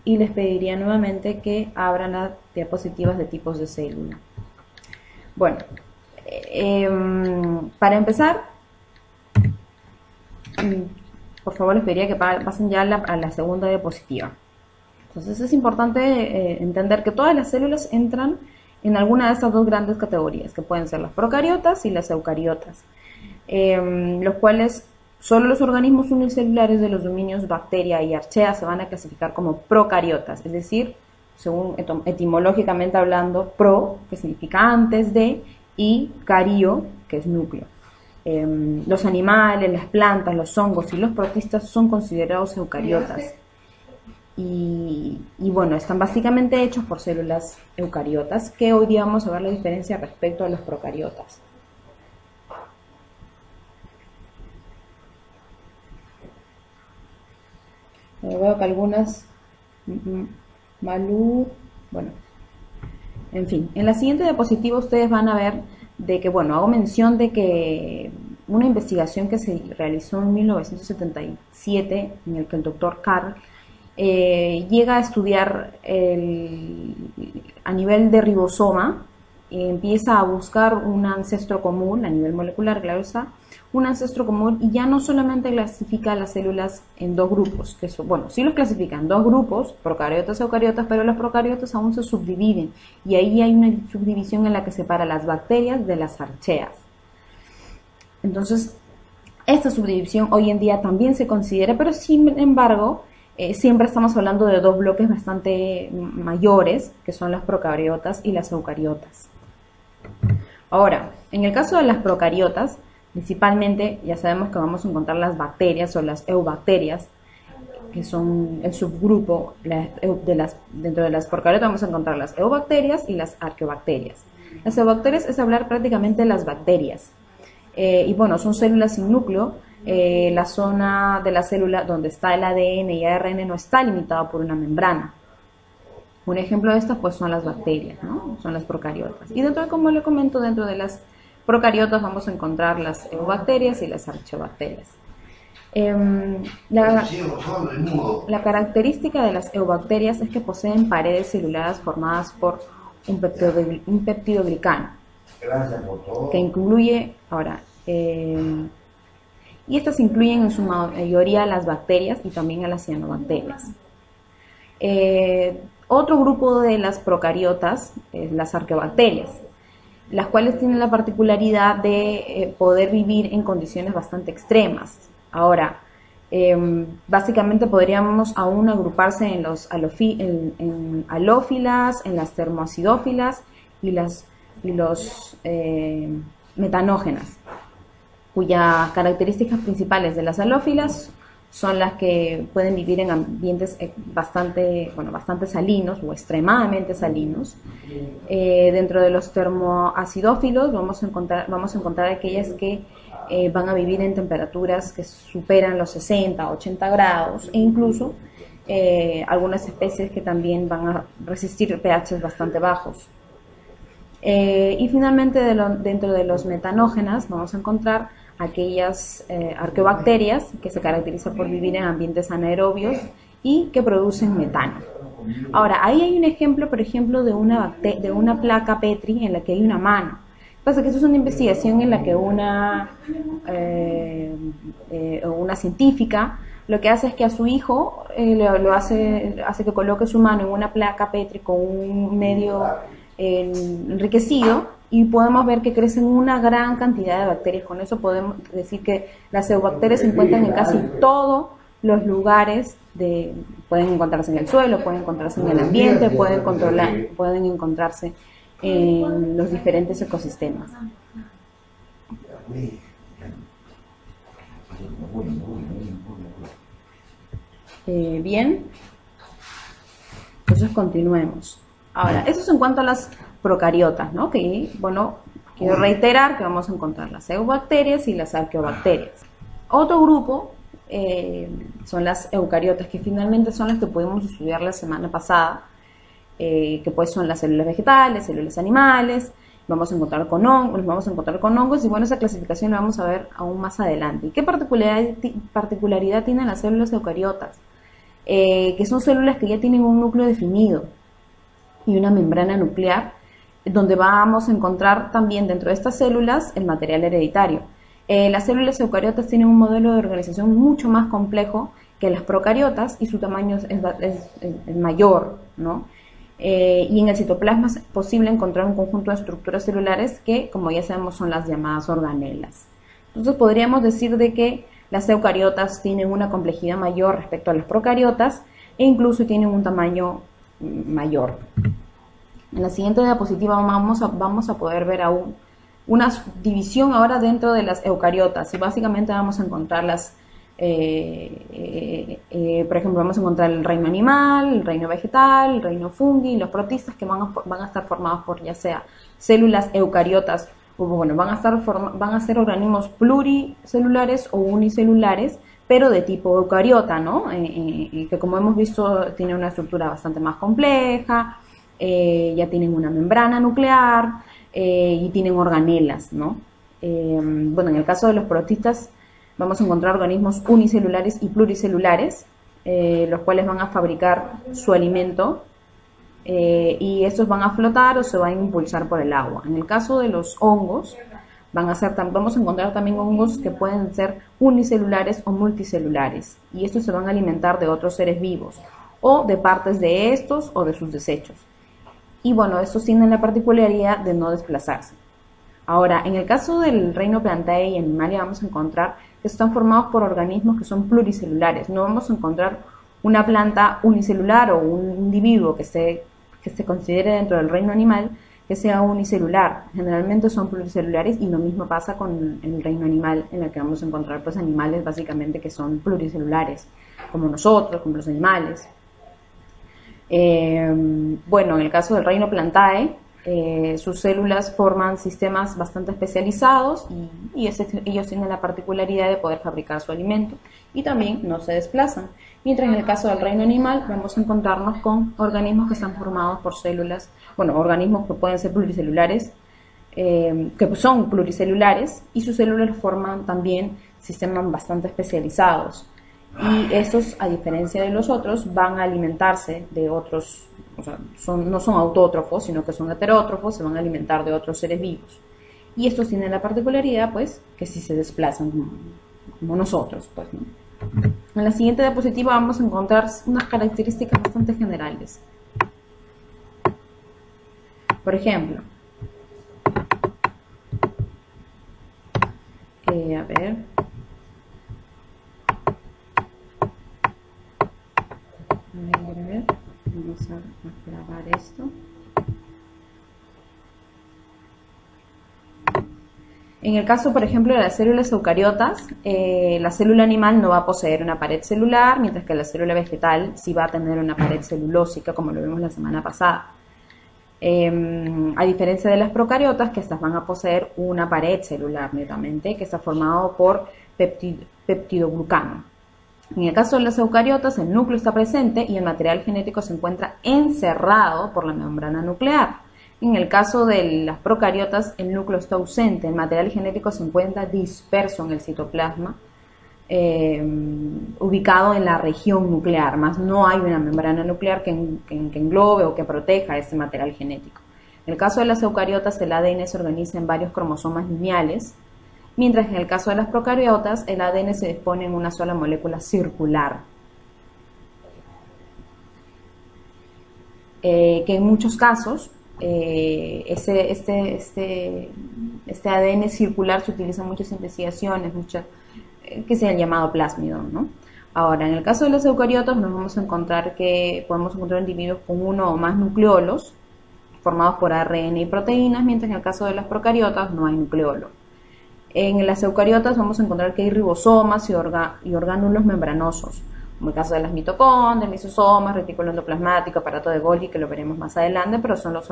y les pediría nuevamente que abran las diapositivas de tipos de célula. Bueno, para empezar, por favor les pediría que pasen ya a la segunda diapositiva. Entonces es importante entender que todas las células entran en alguna de estas dos grandes categorías, que pueden ser las procariotas y las eucariotas, los cuales solo los organismos unicelulares de los dominios bacteria y archaea se van a clasificar como procariotas, es decir, según etimológicamente hablando, pro, que significa antes de, y cario, que es núcleo. Los animales, las plantas, los hongos y los protistas son considerados eucariotas. Y bueno, están básicamente hechos por células eucariotas, que hoy día vamos a ver la diferencia respecto a los procariotas. Veo que algunas, bueno, en fin, en la siguiente diapositiva ustedes van a ver de que, bueno, hago mención de que una investigación que se realizó en 1977, en el que el doctor Carl llega a estudiar a nivel de ribosoma, empieza a buscar un ancestro común, a nivel molecular, claro está, un ancestro común, y ya no solamente clasifica las células en dos grupos, que son, bueno, sí los clasifica en dos grupos, procariotas y eucariotas, pero los procariotas aún se subdividen, y ahí hay una subdivisión en la que separa las bacterias de las archeas. Entonces, esta subdivisión hoy en día también se considera, pero sin embargo, siempre estamos hablando de dos bloques bastante mayores, que son las procariotas y las eucariotas. Ahora, en el caso de las procariotas, principalmente ya sabemos que vamos a encontrar las bacterias o las eubacterias, que son el subgrupo dentro de las procariotas. Vamos a encontrar las eubacterias y las arqueobacterias. Las eubacterias es hablar prácticamente de las bacterias, y bueno, son células sin núcleo. La zona de la célula donde está el ADN y ARN no está limitada por una membrana. Un ejemplo de estas pues son las bacterias, ¿no? Son las procariotas. Y dentro de, como le comento, dentro de las procariotas vamos a encontrar las eubacterias y las arqueobacterias. La característica de las eubacterias es que poseen paredes celulares formadas por un peptidoglicano, que incluye, ahora, y estas incluyen en su mayoría a las bacterias y también a las cianobacterias. Otro grupo de las procariotas es las arqueobacterias, las cuales tienen la particularidad de poder vivir en condiciones bastante extremas. Ahora, básicamente podríamos aún agruparse en los halófilas, en las termoacidófilas y los metanógenas, cuyas características principales de las halófilas son las que pueden vivir en ambientes bastante salinos o extremadamente salinos. Dentro de los termoacidófilos vamos a encontrar aquellas que van a vivir en temperaturas que superan los 60, 80 grados, e incluso algunas especies que también van a resistir pHs bastante bajos. Y finalmente, dentro de los metanógenas vamos a encontrar aquellas arqueobacterias que se caracterizan por vivir en ambientes anaerobios y que producen metano. Ahora, ahí hay un ejemplo, por ejemplo, de una placa Petri en la que hay una mano. Pasa que esto es una investigación en la que una científica lo que hace es que a su hijo hace que coloque su mano en una placa Petri con un medio enriquecido, y podemos ver que crecen una gran cantidad de bacterias. Con eso podemos decir que las eubacterias se encuentran en casi todos los lugares, pueden encontrarse en el suelo, pueden encontrarse en el ambiente, pueden encontrarse en los diferentes ecosistemas. Bien, entonces continuemos. Ahora, eso es en cuanto a las procariotas, ¿no? Que, bueno, quiero reiterar que vamos a encontrar las eubacterias y las arqueobacterias. Otro grupo son las eucariotas, que finalmente son las que pudimos estudiar la semana pasada, que pues son las células vegetales, células animales. Nos vamos a encontrar con hongos, y bueno, esa clasificación la vamos a ver aún más adelante. ¿Y qué particularidad tienen las células eucariotas? que son células que ya tienen un núcleo definido y una membrana nuclear, donde vamos a encontrar también dentro de estas células el material hereditario. Las células eucariotas tienen un modelo de organización mucho más complejo que las procariotas y su tamaño es mayor, ¿no? Y en el citoplasma es posible encontrar un conjunto de estructuras celulares que, como ya sabemos, son las llamadas organelas. Entonces podríamos decir de que las eucariotas tienen una complejidad mayor respecto a las procariotas e incluso tienen un tamaño mayor. En la siguiente diapositiva vamos a poder ver aún una división ahora dentro de las eucariotas y básicamente vamos a encontrar por ejemplo, vamos a encontrar el reino animal, el reino vegetal, el reino fungi, los protistas que van a estar formados por ya sea células eucariotas, o bueno, van a ser organismos pluricelulares o unicelulares, pero de tipo eucariota, ¿no? Que como hemos visto tiene una estructura bastante más compleja, ya tienen una membrana nuclear y tienen organelas, ¿no? Bueno, en el caso de los protistas vamos a encontrar organismos unicelulares y pluricelulares, los cuales van a fabricar su alimento y estos van a flotar o se van a impulsar por el agua. En el caso de los hongos, vamos a encontrar también hongos que pueden ser unicelulares o multicelulares y estos se van a alimentar de otros seres vivos o de partes de estos o de sus desechos. Y bueno, estos tienen la particularidad de no desplazarse. Ahora, en el caso del reino Plantae y Animalia vamos a encontrar que están formados por organismos que son pluricelulares. No vamos a encontrar una planta unicelular o un individuo que se considere dentro del reino animal que sea unicelular. Generalmente son pluricelulares y lo mismo pasa con el reino animal, en el que vamos a encontrar pues animales básicamente que son pluricelulares, como nosotros, como los animales. Bueno, en el caso del reino Plantae, sus células forman sistemas bastante especializados y ellos tienen la particularidad de poder fabricar su alimento y también no se desplazan. Mientras en el caso del reino animal vamos a encontrarnos con organismos que están formados por células, bueno, organismos que pueden ser pluricelulares, que son pluricelulares y sus células forman también sistemas bastante especializados. Y estos, a diferencia de los otros, van a alimentarse de otros, o sea, no son autótrofos, sino que son heterótrofos, se van a alimentar de otros seres vivos. Y estos tienen la particularidad, pues, que si se desplazan como nosotros, pues, ¿no? En la siguiente diapositiva vamos a encontrar unas características bastante generales. Por ejemplo, a ver... Vamos a grabar esto. En el caso, por ejemplo, de las células eucariotas, la célula animal no va a poseer una pared celular, mientras que la célula vegetal sí va a tener una pared celulósica, como lo vimos la semana pasada. A diferencia de las procariotas, que estas van a poseer una pared celular netamente, que está formado por peptidoglucano. En el caso de las eucariotas, el núcleo está presente y el material genético se encuentra encerrado por la membrana nuclear. En el caso de las procariotas, el núcleo está ausente, el material genético se encuentra disperso en el citoplasma, ubicado en la región nuclear, más no hay una membrana nuclear que englobe o que proteja este material genético. En el caso de las eucariotas, el ADN se organiza en varios cromosomas lineales, mientras que en el caso de las procariotas, el ADN se dispone en una sola molécula circular, que en muchos casos este ADN circular se utiliza en muchas investigaciones, que se han llamado plásmido, ¿no? Ahora, en el caso de las eucariotas nos vamos a encontrar que podemos encontrar individuos con uno o más nucleolos formados por ARN y proteínas, mientras en el caso de las procariotas no hay nucleolo. En las eucariotas vamos a encontrar que hay ribosomas y orgánulos membranosos, como el caso de las mitocondrias, lisosomas, retículo endoplasmático, aparato de Golgi, que lo veremos más adelante, pero son las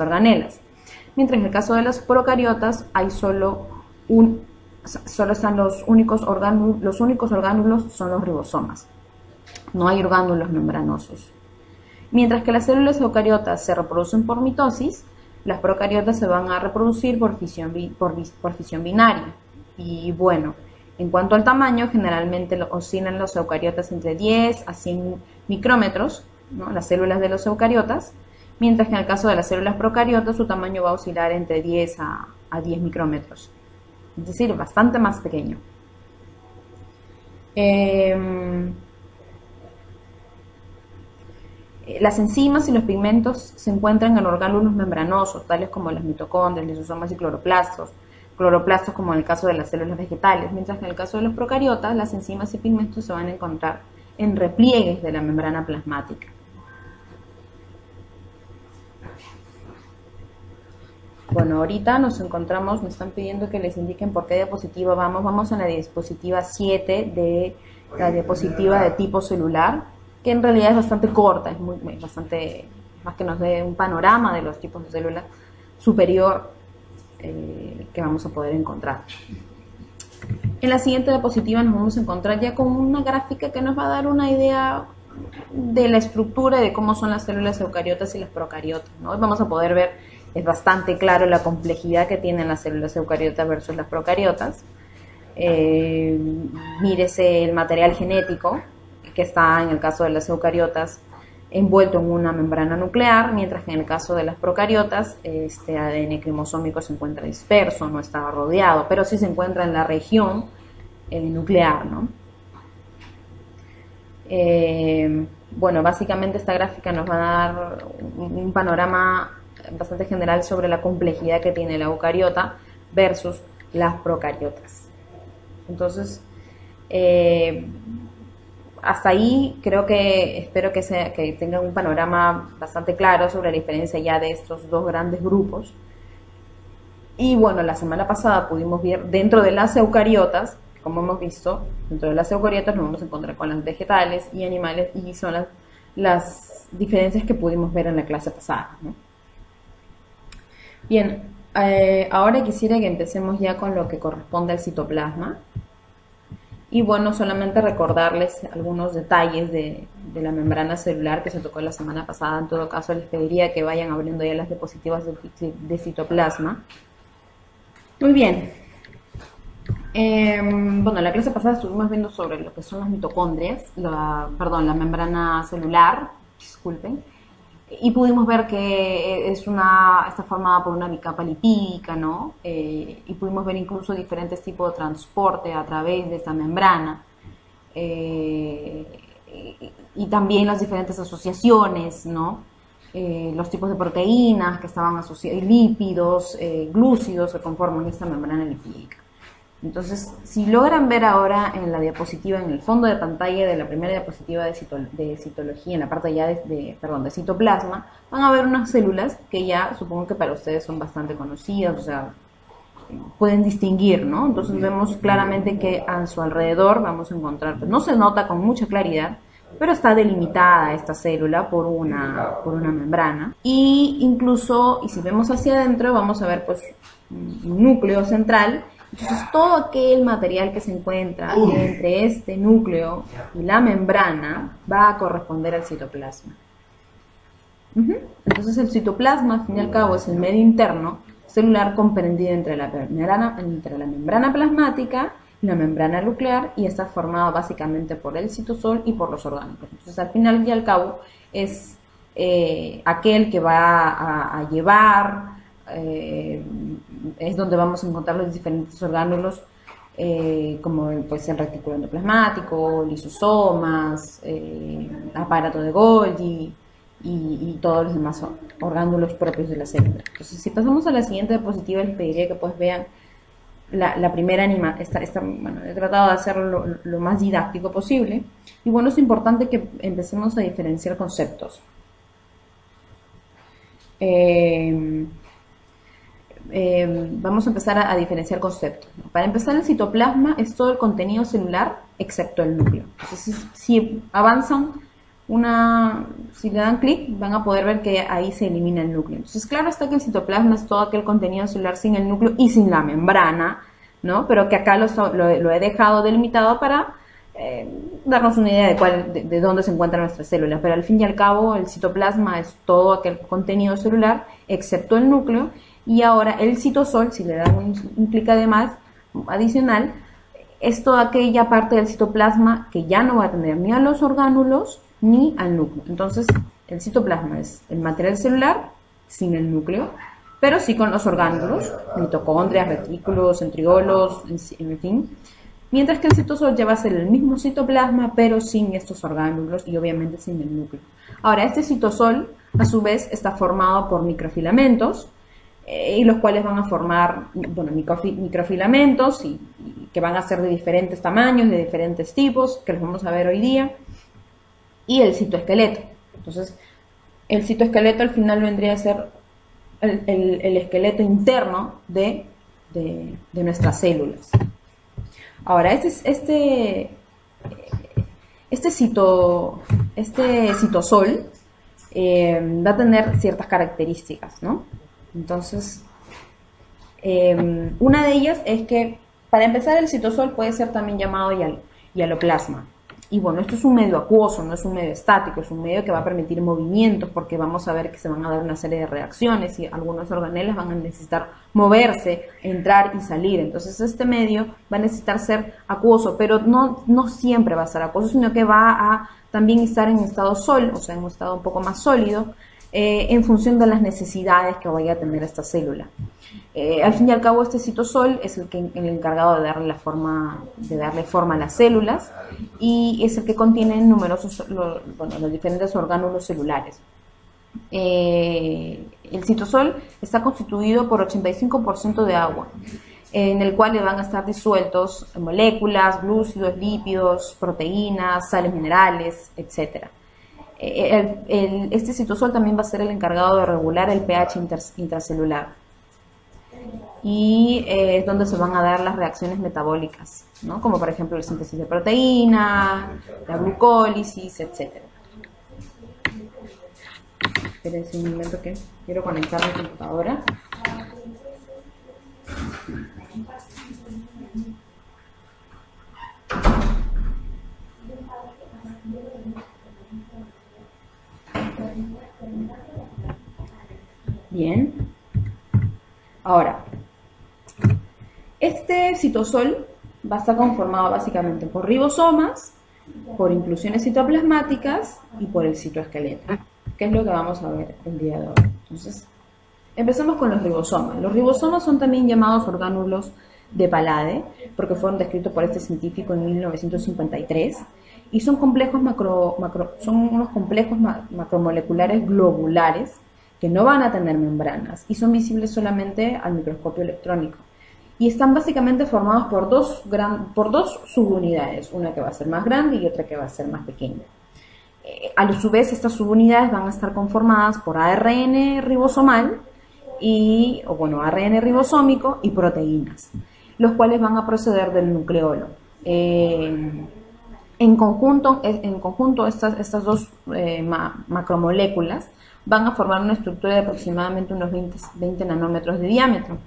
organelas. Mientras en el caso de las procariotas hay solo están los únicos orgánulos son los ribosomas, no hay orgánulos membranosos. Mientras que las células eucariotas se reproducen por mitosis, las procariotas se van a reproducir por fisión binaria. Y bueno, En cuanto al tamaño, generalmente oscilan los eucariotas entre 10 a 100 micrómetros, ¿no? Las células de los eucariotas, mientras que en el caso de las células procariotas su tamaño va a oscilar entre 10 a 10 micrómetros, es decir, bastante más pequeño. Las enzimas y los pigmentos se encuentran en orgánulos membranosos, tales como las mitocondrias, lisosomas y cloroplastos como en el caso de las células vegetales, mientras que en el caso de los procariotas, las enzimas y pigmentos se van a encontrar en repliegues de la membrana plasmática. Bueno, ahorita nos encontramos, me están pidiendo que les indiquen por qué diapositiva vamos a la diapositiva 7 de la diapositiva de tipo celular, que en realidad es bastante corta, es bastante, más que nos dé un panorama de los tipos de células superior que vamos a poder encontrar. En la siguiente diapositiva nos vamos a encontrar ya con una gráfica que nos va a dar una idea de la estructura y de cómo son las células eucariotas y las procariotas, ¿no? Vamos a poder ver, es bastante claro la complejidad que tienen las células eucariotas versus las procariotas. Mírese el material genético que está en el caso de las eucariotas envuelto en una membrana nuclear, mientras que en el caso de las procariotas este ADN cromosómico se encuentra disperso, no está rodeado, pero sí se encuentra en la región nuclear, ¿no? Bueno, básicamente esta gráfica nos va a dar un panorama bastante general sobre la complejidad que tiene la eucariota versus las procariotas. Entonces, hasta ahí creo que espero que tengan un panorama bastante claro sobre la diferencia ya de estos dos grandes grupos. Y bueno, la semana pasada pudimos ver dentro de las eucariotas, como hemos visto, dentro de las eucariotas nos vamos a encontrar con las vegetales y animales, y son las diferencias que pudimos ver en la clase pasada, ¿no? Bien, ahora quisiera que empecemos ya con lo que corresponde al citoplasma. Y bueno, solamente recordarles algunos detalles de la membrana celular que se tocó la semana pasada. En todo caso, les pediría que vayan abriendo ya las diapositivas de citoplasma. Muy bien. Bueno, la clase pasada estuvimos viendo sobre lo que son las mitocondrias, la membrana celular, disculpen, y pudimos ver que está formada por una bicapa lipídica, ¿no? Y pudimos ver incluso diferentes tipos de transporte a través de esta membrana, y también las diferentes asociaciones, ¿no? Los tipos de proteínas que estaban asociados, lípidos, glúcidos que conforman esta membrana lipídica. Entonces, si logran ver ahora en la diapositiva, en el fondo de pantalla de la primera diapositiva de citología, en la parte ya de citoplasma, van a ver unas células que ya supongo que para ustedes son bastante conocidas, o sea, pueden distinguir, ¿no? Entonces vemos claramente que a su alrededor vamos a encontrar, pues no se nota con mucha claridad, pero está delimitada esta célula por una membrana. Y incluso, y si vemos hacia adentro, vamos a ver pues un núcleo central. Entonces todo aquel material que se encuentra entre este núcleo y la membrana va a corresponder al citoplasma. Entonces el citoplasma, al fin y al cabo, es el medio interno celular comprendido entre la membrana plasmática y la membrana nuclear, y está formado básicamente por el citosol y por los orgánulos. Entonces al final y al cabo es aquel que va a llevar, es donde vamos a encontrar los diferentes orgánulos, como pues el retículo endoplasmático, lisosomas, aparato de Golgi y todos los demás orgánulos propios de la célula. Entonces, si pasamos a la siguiente diapositiva, les pediría que pues vean la primera bueno, he tratado de hacerlo lo más didáctico posible, y bueno, es importante que empecemos a diferenciar conceptos. Vamos a empezar a diferenciar conceptos, ¿no? Para empezar, el citoplasma es todo el contenido celular excepto el núcleo. Entonces, si avanzan si le dan clic, van a poder ver que ahí se elimina el núcleo. Entonces, claro está que el citoplasma es todo aquel contenido celular sin el núcleo y sin la membrana, ¿no? Pero que acá lo he dejado delimitado para darnos una idea de dónde se encuentra nuestra célula. Pero al fin y al cabo, el citoplasma es todo aquel contenido celular excepto el núcleo. Y ahora el citosol, si le dan un clic además adicional, es toda aquella parte del citoplasma que ya no va a tener ni a los orgánulos ni al núcleo. Entonces, el citoplasma es el material celular sin el núcleo, pero sí con los orgánulos, mitocondrias, retículos, centriolos, en fin. Mientras que el citosol ya va a ser el mismo citoplasma, pero sin estos orgánulos y obviamente sin el núcleo. Ahora, este citosol, a su vez, está formado por microfilamentos, y los cuales van a formar, bueno, microfilamentos y que van a ser de diferentes tamaños, de diferentes tipos, que los vamos a ver hoy día, y el citoesqueleto. Entonces, el citoesqueleto al final vendría a ser el esqueleto interno de nuestras células. Ahora, este citosol va a tener ciertas características, ¿no? Entonces, una de ellas es que, para empezar, el citosol puede ser también llamado hialoplasma. Y bueno, esto es un medio acuoso, no es un medio estático, es un medio que va a permitir movimientos, porque vamos a ver que se van a dar una serie de reacciones y algunos organeles van a necesitar moverse, entrar y salir. Entonces este medio va a necesitar ser acuoso, pero no siempre va a ser acuoso, sino que va a también estar en estado sólido, o sea, en un estado un poco más sólido, en función de las necesidades que vaya a tener esta célula. Al fin y al cabo, este citosol es el encargado de darle forma a las células, y es el que contiene numerosos, los diferentes orgánulos celulares. El citosol está constituido por 85% de agua, en el cual le van a estar disueltos moléculas, glúcidos, lípidos, proteínas, sales minerales, etc. Este citosol también va a ser el encargado de regular el pH intracelular, y es donde se van a dar las reacciones metabólicas, ¿no? Como por ejemplo la síntesis de proteína, la glucólisis, etc. Espérense un momento que quiero conectar mi computadora. Bien. Ahora, este citosol va a estar conformado básicamente por ribosomas, por inclusiones citoplasmáticas y por el citoesqueleto, que es lo que vamos a ver el día de hoy. Entonces, empecemos con los ribosomas. Los ribosomas son también llamados orgánulos de Palade, porque fueron descritos por este científico en 1953, y son complejos son unos complejos macromoleculares globulares que no van a tener membranas y son visibles solamente al microscopio electrónico. Y están básicamente formados por dos subunidades, una que va a ser más grande y otra que va a ser más pequeña. A su vez, estas subunidades van a estar conformadas por ARN ribosomal, ARN ribosómico y proteínas, los cuales van a proceder del nucleolo. En conjunto estas dos macromoléculas van a formar una estructura de aproximadamente unos 20 nanómetros de diámetro.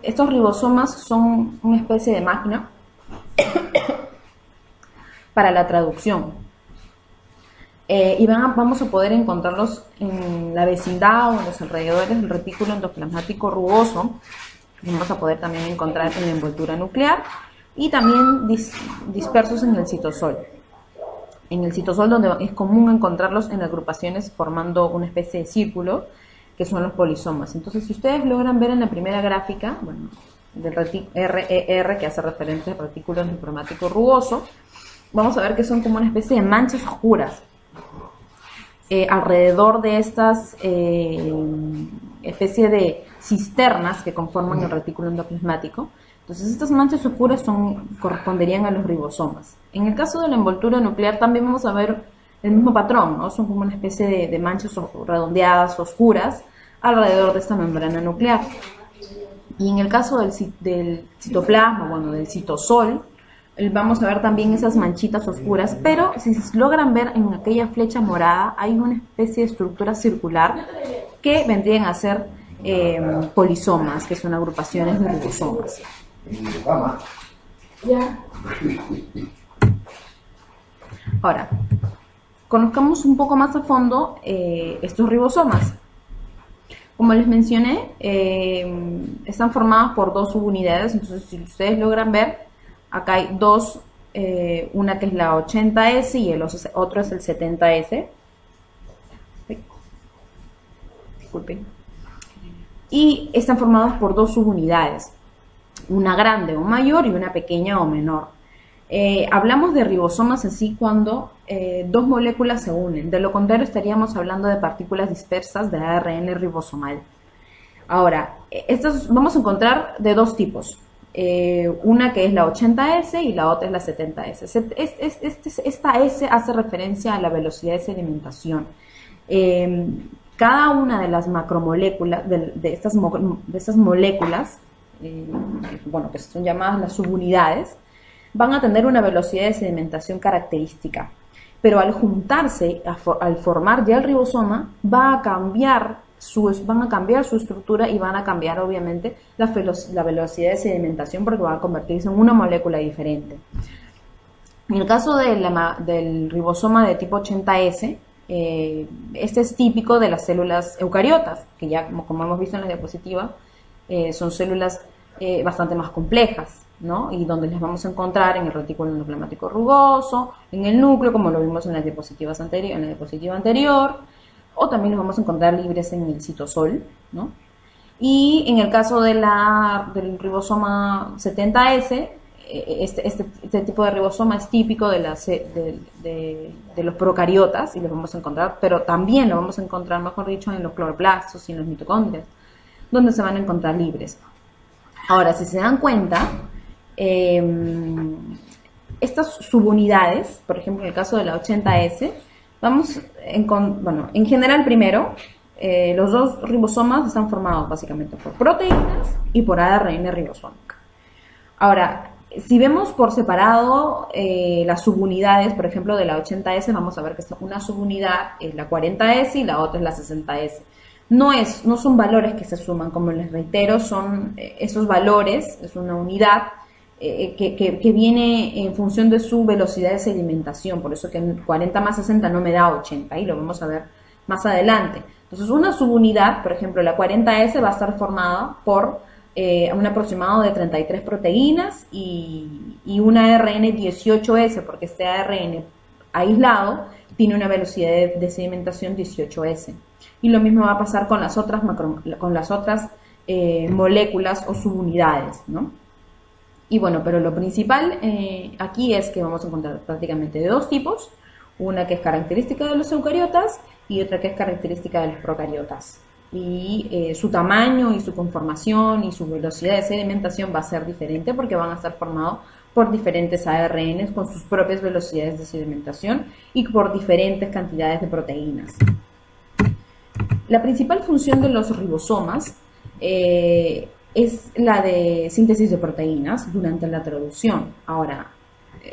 Estos ribosomas son una especie de máquina para la traducción. Vamos a poder encontrarlos en la vecindad o en los alrededores del retículo endoplasmático rugoso. Vamos a poder también encontrar en la envoltura nuclear y también dispersos en el citosol. En el citosol, donde es común encontrarlos en agrupaciones formando una especie de círculo, que son los polisomas. Entonces, si ustedes logran ver en la primera gráfica, del RER, que hace referencia al retículo endoplasmático rugoso, vamos a ver que son como una especie de manchas oscuras alrededor de estas especie de cisternas que conforman el retículo endoplasmático. Entonces, estas manchas oscuras corresponderían a los ribosomas. En el caso de la envoltura nuclear también vamos a ver el mismo patrón, ¿no? Son como una especie de manchas redondeadas, oscuras, alrededor de esta membrana nuclear. Y en el caso del citoplasma, del citosol, vamos a ver también esas manchitas oscuras, pero si logran ver en aquella flecha morada, hay una especie de estructura circular que vendrían a ser polisomas, que son agrupaciones de ribosomas. Ahora, conozcamos un poco más a fondo estos ribosomas. Como les mencioné, están formadas por dos subunidades, entonces si ustedes logran ver, acá hay dos, una que es la 80S y el otro es el 70S. Disculpen. Y están formados por dos subunidades, una grande o mayor y una pequeña o menor. Hablamos de ribosomas en sí cuando dos moléculas se unen, de lo contrario estaríamos hablando de partículas dispersas de ARN ribosomal. Ahora, estos vamos a encontrar de dos tipos, una que es la 80S y la otra es la 70S. Esta S hace referencia a la velocidad de sedimentación. Cada una de las macromoléculas, de estas moléculas, bueno, que son llamadas las subunidades, van a tener una velocidad de sedimentación característica, pero al juntarse, al formar ya el ribosoma, van a cambiar su estructura y van a cambiar obviamente la velocidad de sedimentación porque van a convertirse en una molécula diferente. En el caso del ribosoma de tipo 80S, este es típico de las células eucariotas, que ya como hemos visto en la diapositiva, son células bastante más complejas, ¿no? Y donde les vamos a encontrar en el retículo endoplasmático rugoso, en el núcleo, como lo vimos en la diapositiva anterior, o también los vamos a encontrar libres en el citosol, ¿no? Y en el caso del ribosoma 70S, este tipo de ribosoma es típico de los procariotas y los vamos a encontrar, pero también lo vamos a encontrar, mejor dicho, en los cloroplastos y en los mitocondrias, donde se van a encontrar libres. Ahora, si se dan cuenta, estas subunidades, por ejemplo, en el caso de la 80S, en general primero, los dos ribosomas están formados básicamente por proteínas y por ARN ribosómico. Ahora, si vemos por separado las subunidades, por ejemplo, de la 80S, vamos a ver que una subunidad es la 40S y la otra es la 60S. No son valores que se suman, como les reitero, son esos valores, es una unidad que viene en función de su velocidad de sedimentación, por eso que 40 más 60 no me da 80, y lo vamos a ver más adelante. Entonces, una subunidad, por ejemplo, la 40S va a estar formada por un aproximado de 33 proteínas y una ARN 18S, porque este ARN aislado tiene una velocidad de sedimentación 18S. Y lo mismo va a pasar con las otras, moléculas o subunidades, ¿no? Y bueno, pero lo principal aquí es que vamos a encontrar prácticamente de dos tipos, una que es característica de los eucariotas y otra que es característica de los procariotas. Y su tamaño y su conformación y su velocidad de sedimentación va a ser diferente porque van a estar formados por diferentes ARNs con sus propias velocidades de sedimentación y por diferentes cantidades de proteínas. La principal función de los ribosomas es la de síntesis de proteínas durante la traducción. Ahora,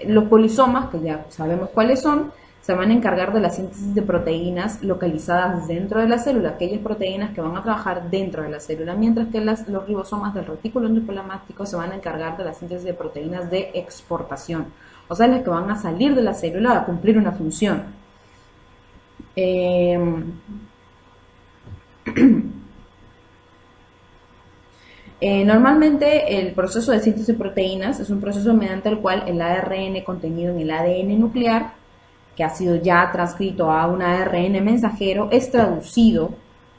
los polisomas, que ya sabemos cuáles son, se van a encargar de la síntesis de proteínas localizadas dentro de la célula, aquellas proteínas que van a trabajar dentro de la célula, mientras que los ribosomas del retículo endoplasmático se van a encargar de la síntesis de proteínas de exportación, o sea, las que van a salir de la célula a cumplir una función. Normalmente el proceso de síntesis de proteínas es un proceso mediante el cual el ARN contenido en el ADN nuclear, que ha sido ya transcrito a un ARN mensajero, es traducido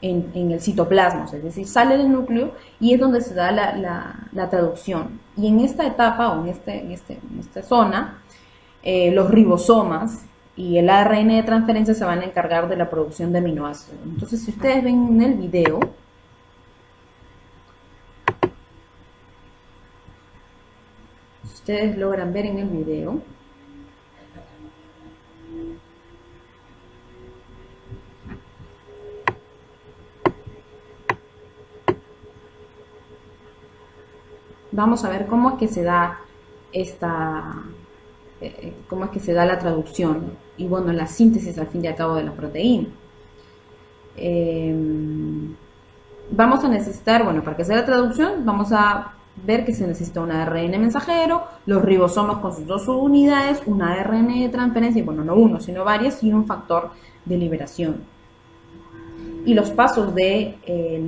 en el citoplasma, es decir, sale del núcleo y es donde se da la traducción. Y en esta etapa o en esta zona, los ribosomas y el ARN de transferencia se van a encargar de la producción de aminoácidos. Entonces, si ustedes ven en el video, ustedes logran ver en el video, vamos a ver cómo es que se da la traducción y bueno, la síntesis al fin y al cabo de la proteína. Vamos a necesitar, bueno, para que sea la traducción, vamos a ver que se necesita un ARN mensajero, los ribosomas con sus dos subunidades, un ARN de transferencia, y bueno, no uno, sino varias, y un factor de liberación. Y los pasos de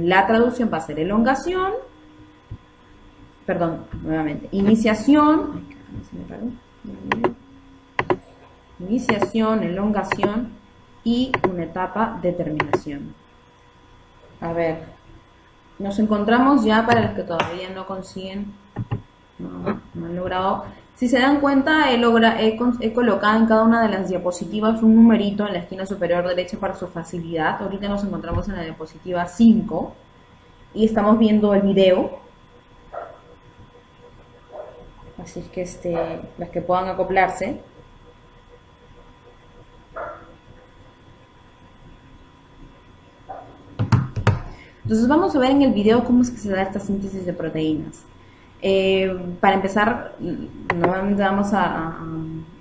la traducción va a ser elongación, perdón, nuevamente, iniciación, ay, caramba, se me paró. Iniciación, elongación y una etapa de terminación. A ver, nos encontramos ya para los que todavía no consiguen, no han logrado. Si se dan cuenta, he colocado en cada una de las diapositivas un numerito en la esquina superior derecha para su facilidad. Ahorita nos encontramos en la diapositiva 5 y estamos viendo el video. Así es que las que puedan acoplarse. Entonces vamos a ver en el video cómo es que se da esta síntesis de proteínas. Para empezar, nuevamente vamos a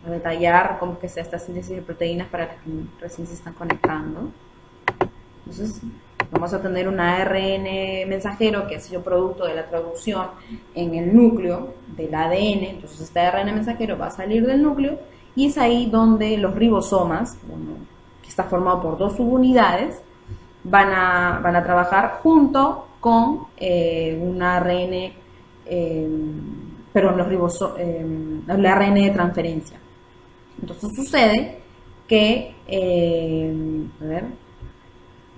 detallar cómo es que se da esta síntesis de proteínas para los que recién se están conectando. Entonces vamos a tener un ARN mensajero que ha sido producto de la traducción en el núcleo del ADN. Entonces este ARN mensajero va a salir del núcleo y es ahí donde los ribosomas, que está formado por dos subunidades, van a trabajar junto con un ARN, el ARN de transferencia. Entonces sucede que, a ver,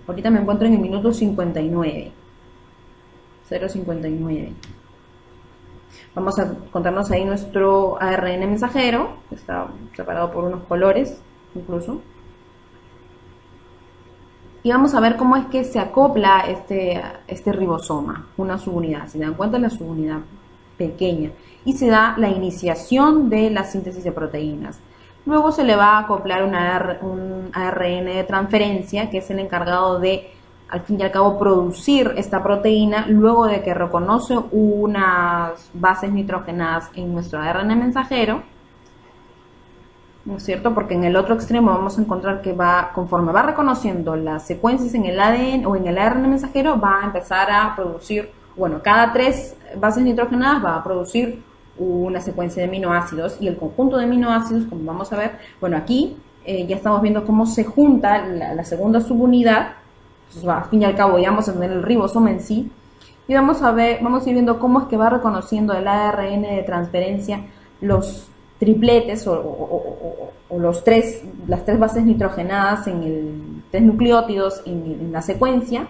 ahorita me encuentro en el minuto 59, 0:59. Vamos a contarnos ahí nuestro ARN mensajero, que está separado por unos colores incluso. Y vamos a ver cómo es que se acopla este ribosoma, una subunidad. Si se dan cuenta, es la subunidad pequeña. Y se da la iniciación de la síntesis de proteínas. Luego se le va a acoplar un ARN de transferencia, que es el encargado de, al fin y al cabo, producir esta proteína, luego de que reconoce unas bases nitrogenadas en nuestro ARN mensajero. ¿No es cierto? Porque en el otro extremo vamos a encontrar que conforme va reconociendo las secuencias en el ADN o en el ARN mensajero, va a empezar a producir, cada 3 bases nitrogenadas va a producir una secuencia de aminoácidos, y el conjunto de aminoácidos, como vamos a ver, aquí ya estamos viendo cómo se junta la segunda subunidad. Entonces, al fin y al cabo ya vamos a tener el ribosoma en sí, y vamos a ir viendo cómo es que va reconociendo el ARN de transferencia los tripletes o las tres bases nitrogenadas en 3 nucleótidos en la secuencia,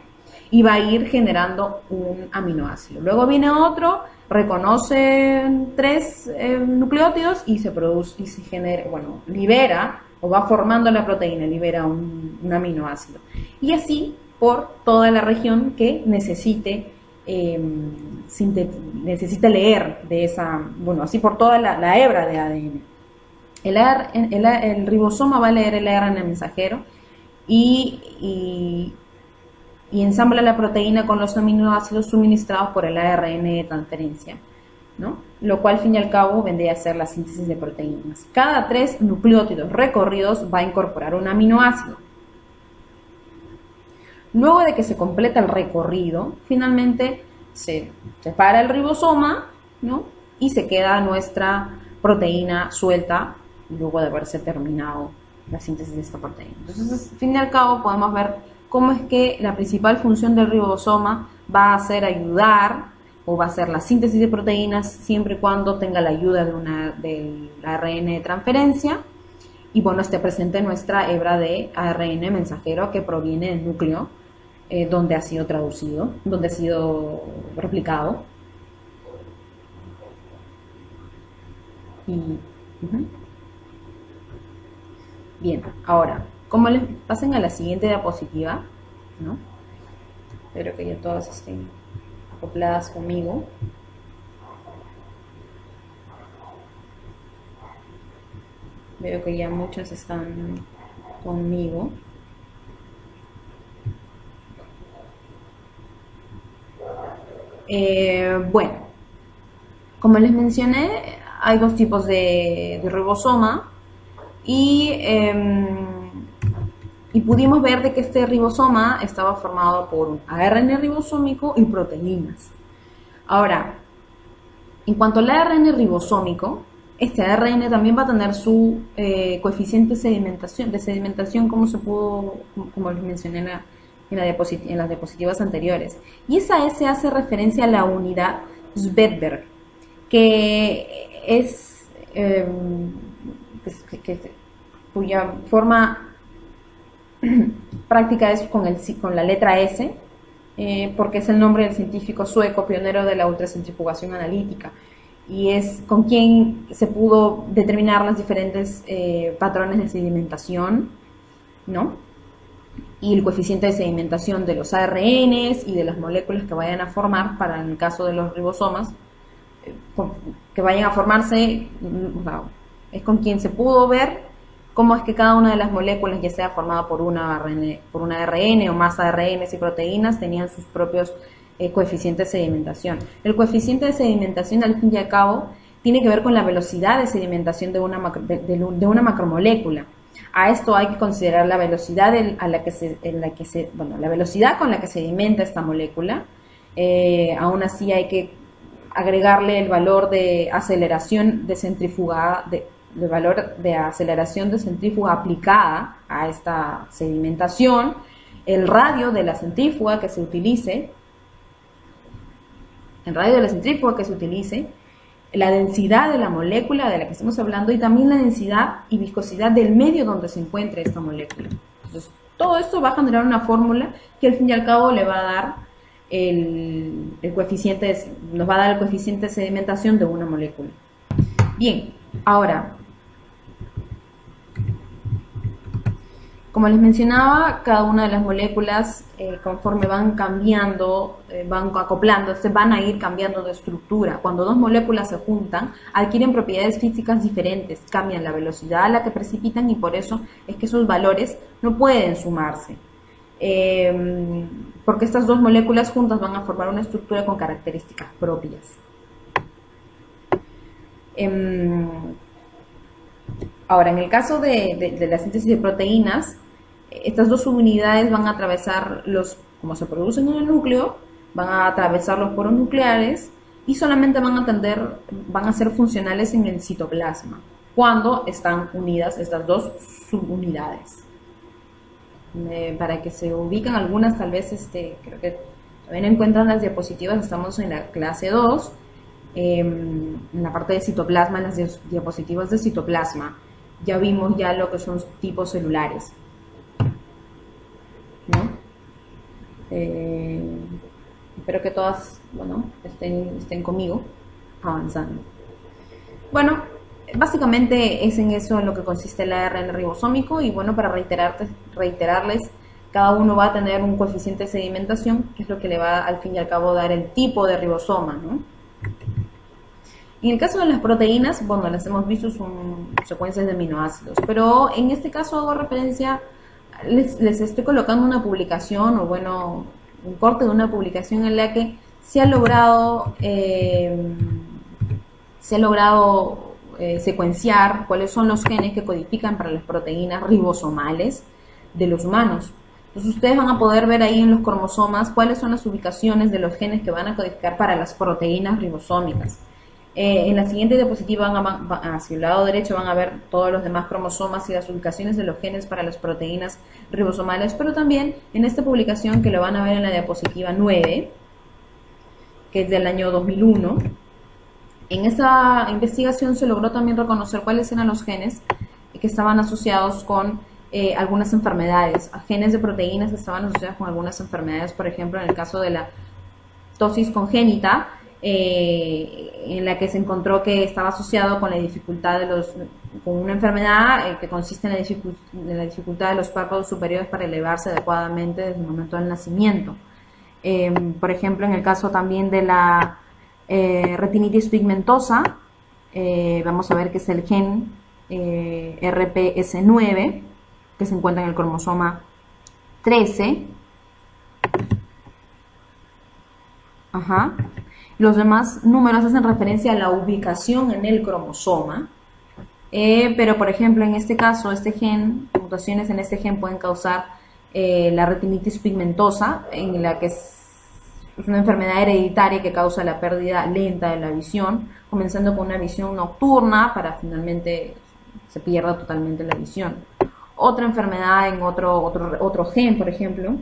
y va a ir generando un aminoácido. Luego viene otro, reconoce 3 nucleótidos y se produce y se genera, libera o va formando la proteína, libera un aminoácido. Y así por toda la región que necesite leer de esa, así por toda la hebra de ADN. El ribosoma va a leer el ARN mensajero y ensambla la proteína con los aminoácidos suministrados por el ARN de transferencia, ¿no? Lo cual, al fin y al cabo, vendría a ser la síntesis de proteínas. Cada 3 nucleótidos recorridos va a incorporar un aminoácido. Luego de que se completa el recorrido, finalmente se separa el ribosoma, ¿no? Y se queda nuestra proteína suelta luego de haberse terminado la síntesis de esta proteína. Entonces, al fin y al cabo, podemos ver cómo es que la principal función del ribosoma va a ser ayudar o va a ser la síntesis de proteínas siempre y cuando tenga la ayuda del ARN de transferencia y esté presente nuestra hebra de ARN mensajero que proviene del núcleo donde ha sido traducido, donde ha sido replicado. Bien, ahora, como les pasen a la siguiente diapositiva, ¿no? Espero que ya todas estén acopladas conmigo. Veo que ya muchas están conmigo. Como les mencioné, hay 2 tipos de ribosoma y pudimos ver de que este ribosoma estaba formado por un ARN ribosómico y proteínas. Ahora, en cuanto al ARN ribosómico, este ARN también va a tener su coeficiente de sedimentación, como les mencioné en las diapositivas anteriores. Y esa S hace referencia a la unidad Svedberg, que es cuya forma práctica es con la letra S, porque es el nombre del científico sueco pionero de la ultracentrifugación analítica, y es con quien se pudo determinar los diferentes patrones de sedimentación, ¿no? Y el coeficiente de sedimentación de los ARNs y de las moléculas que vayan a formar, para el caso de los ribosomas, que vayan a formarse, es con quien se pudo ver cómo es que cada una de las moléculas, ya sea formada por una ARN o más ARNs y proteínas, tenían sus propios coeficientes de sedimentación. El coeficiente de sedimentación, al fin y al cabo, tiene que ver con la velocidad de sedimentación de una macromolécula. A esto hay que considerar la velocidad la velocidad con la que sedimenta esta molécula. Aún así hay que agregarle el valor de aceleración de centrífuga, el valor de aceleración de centrífuga aplicada a esta sedimentación, el radio de la centrífuga que se utilice, la densidad de la molécula de la que estamos hablando, y también la densidad y viscosidad del medio donde se encuentre esta molécula. Entonces, todo esto va a generar una fórmula que al fin y al cabo le va a dar nos va a dar el coeficiente de sedimentación de una molécula. Bien, ahora, como les mencionaba, cada una de las moléculas, conforme van cambiando, van acoplándose, van a ir cambiando de estructura. Cuando dos moléculas se juntan, adquieren propiedades físicas diferentes, cambian la velocidad a la que precipitan, y por eso es que esos valores no pueden sumarse. Porque estas dos moléculas juntas van a formar una estructura con características propias. Ahora, en el caso de la síntesis de proteínas, estas dos subunidades van a atravesar como se producen en el núcleo, van a atravesar los poros nucleares y solamente van a ser funcionales en el citoplasma, cuando están unidas estas dos subunidades. Para que se ubiquen algunas, tal vez creo que también encuentran las diapositivas, estamos en la clase 2, en la parte de citoplasma, en las diapositivas de citoplasma, ya vimos ya lo que son tipos celulares, ¿no? Espero que todas, estén conmigo avanzando. Bueno, básicamente es en eso en lo que consiste el ARN ribosómico, y bueno, para reiterarles, cada uno va a tener un coeficiente de sedimentación, que es lo que le va al fin y al cabo dar el tipo de ribosoma, ¿no? En el caso de las proteínas, bueno, las hemos visto, son secuencias de aminoácidos, pero en este caso hago referencia, les estoy colocando una publicación, un corte de una publicación en la que se ha logrado secuenciar cuáles son los genes que codifican para las proteínas ribosomales de los humanos. Entonces ustedes van a poder ver ahí en los cromosomas cuáles son las ubicaciones de los genes que van a codificar para las proteínas ribosómicas. En la siguiente diapositiva hacia el lado derecho van a ver todos los demás cromosomas y las ubicaciones de los genes para las proteínas ribosomales, pero también en esta publicación, que lo van a ver en la diapositiva 9, que es del año 2001, en esta investigación se logró también reconocer cuáles eran los genes que estaban asociados con algunas enfermedades, genes de proteínas que estaban asociadas con algunas enfermedades, por ejemplo, en el caso de la ptosis congénita, en la que se encontró que estaba asociado con la dificultad con una enfermedad que consiste en la dificultad de los párpados superiores para elevarse adecuadamente desde el momento del nacimiento. Por ejemplo, en el caso también de la retinitis pigmentosa, vamos a ver que es el gen RPS9, que se encuentra en el cromosoma 13. Los demás números hacen referencia a la ubicación en el cromosoma, pero por ejemplo en este caso, mutaciones en este gen pueden causar la retinitis pigmentosa, en la que es una enfermedad hereditaria que causa la pérdida lenta de la visión, comenzando con una visión nocturna para finalmente se pierda totalmente la visión. Otra enfermedad en otro gen, por ejemplo,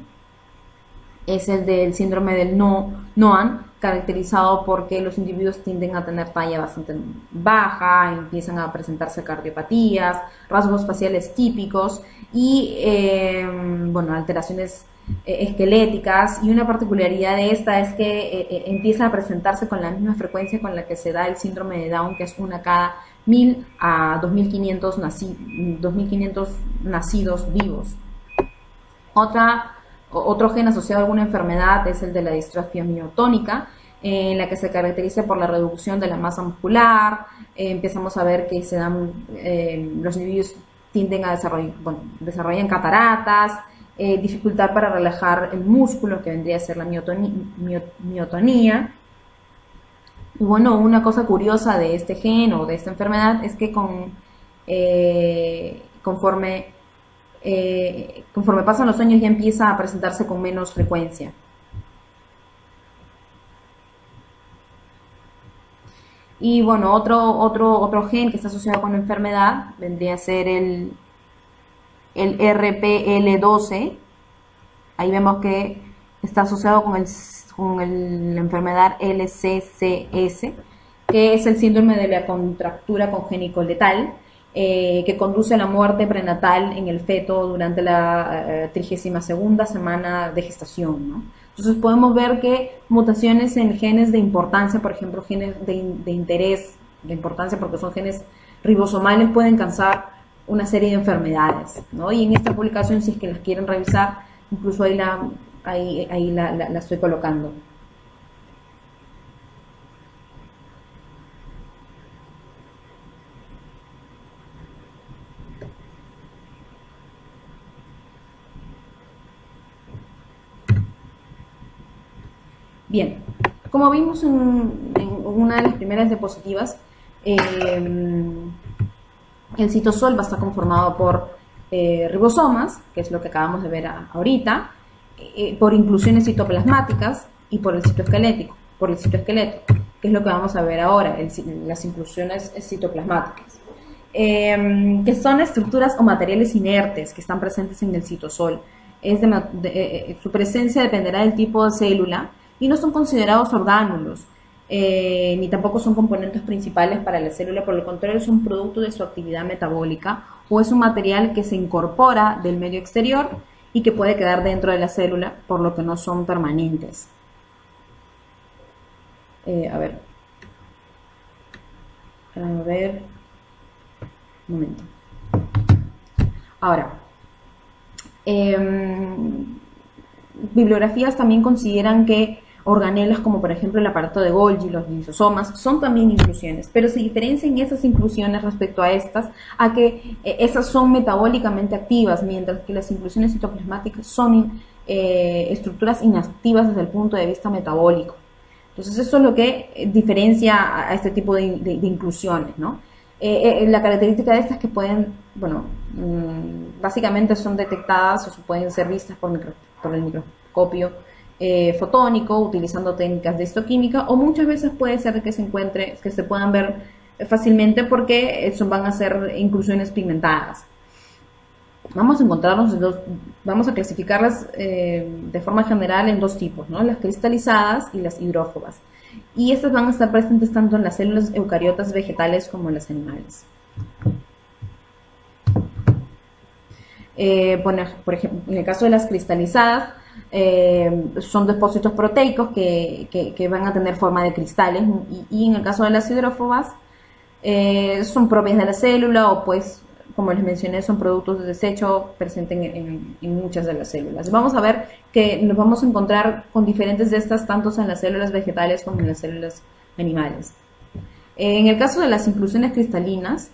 es el del síndrome del NOAN, caracterizado porque los individuos tienden a tener talla bastante baja, empiezan a presentarse cardiopatías, rasgos faciales típicos y bueno, alteraciones esqueléticas. Y una particularidad de esta es que empieza a presentarse con la misma frecuencia con la que se da el síndrome de Down, que es una cada 1000 a 2500 nacidos vivos. Otro gen asociado a alguna enfermedad es el de la distrofia miotónica, en la que se caracteriza por la reducción de la masa muscular. Empezamos a ver que se dan, los individuos tienden a desarrollan cataratas, dificultad para relajar el músculo, que vendría a ser la miotonía. Y bueno, una cosa curiosa de este gen o de esta enfermedad es que conforme pasan los años ya empieza a presentarse con menos frecuencia. Y bueno, otro gen que está asociado con la enfermedad vendría a ser el RPL12. Ahí vemos que está asociado con la enfermedad LCCS, que es el síndrome de la contractura congénito letal, que conduce a la muerte prenatal en el feto durante la 32ª semana de gestación, ¿no? Entonces podemos ver que mutaciones en genes de importancia, por ejemplo, genes de interés, de importancia porque son genes ribosomales, pueden causar una serie de enfermedades, ¿no? Y en esta publicación, si es que las quieren revisar, incluso ahí la estoy colocando. Bien, como vimos en una de las primeras diapositivas, el citosol va a estar conformado por ribosomas, que es lo que acabamos de ver ahorita, por inclusiones citoplasmáticas y por el citoesquelético, que es lo que vamos a ver ahora, las inclusiones citoplasmáticas, que son estructuras o materiales inertes que están presentes en el citosol. Su presencia dependerá del tipo de célula y no son considerados orgánulos, ni tampoco son componentes principales para la célula. Por lo contrario, son producto de su actividad metabólica, o es un material que se incorpora del medio exterior y que puede quedar dentro de la célula, por lo que no son permanentes. A ver, un momento. Ahora, bibliografías también consideran que organelas como por ejemplo el aparato de Golgi, los lisosomas, son también inclusiones, pero se diferencian esas inclusiones respecto a estas, a que esas son metabólicamente activas, mientras que las inclusiones citoplasmáticas son estructuras inactivas desde el punto de vista metabólico. Entonces eso es lo que diferencia a este tipo de inclusiones, ¿no? La característica de estas es que pueden, bueno, básicamente son detectadas o pueden ser vistas por el microscopio fotónico, utilizando técnicas de histoquímica, o muchas veces puede ser que se puedan ver fácilmente porque van a ser inclusiones pigmentadas. Vamos a clasificarlas de forma general en dos tipos, ¿no? Las cristalizadas y las hidrófobas. Y estas van a estar presentes tanto en las células eucariotas vegetales como en las animales. Por ejemplo, en el caso de las cristalizadas, son depósitos proteicos que van a tener forma de cristales, y en el caso de las hidrófobas, son propias de la célula, o pues, como les mencioné, son productos de desecho presentes en muchas de las células. Vamos a ver que nos vamos a encontrar con diferentes de estas, tanto en las células vegetales como en las células animales. En el caso de las inclusiones cristalinas,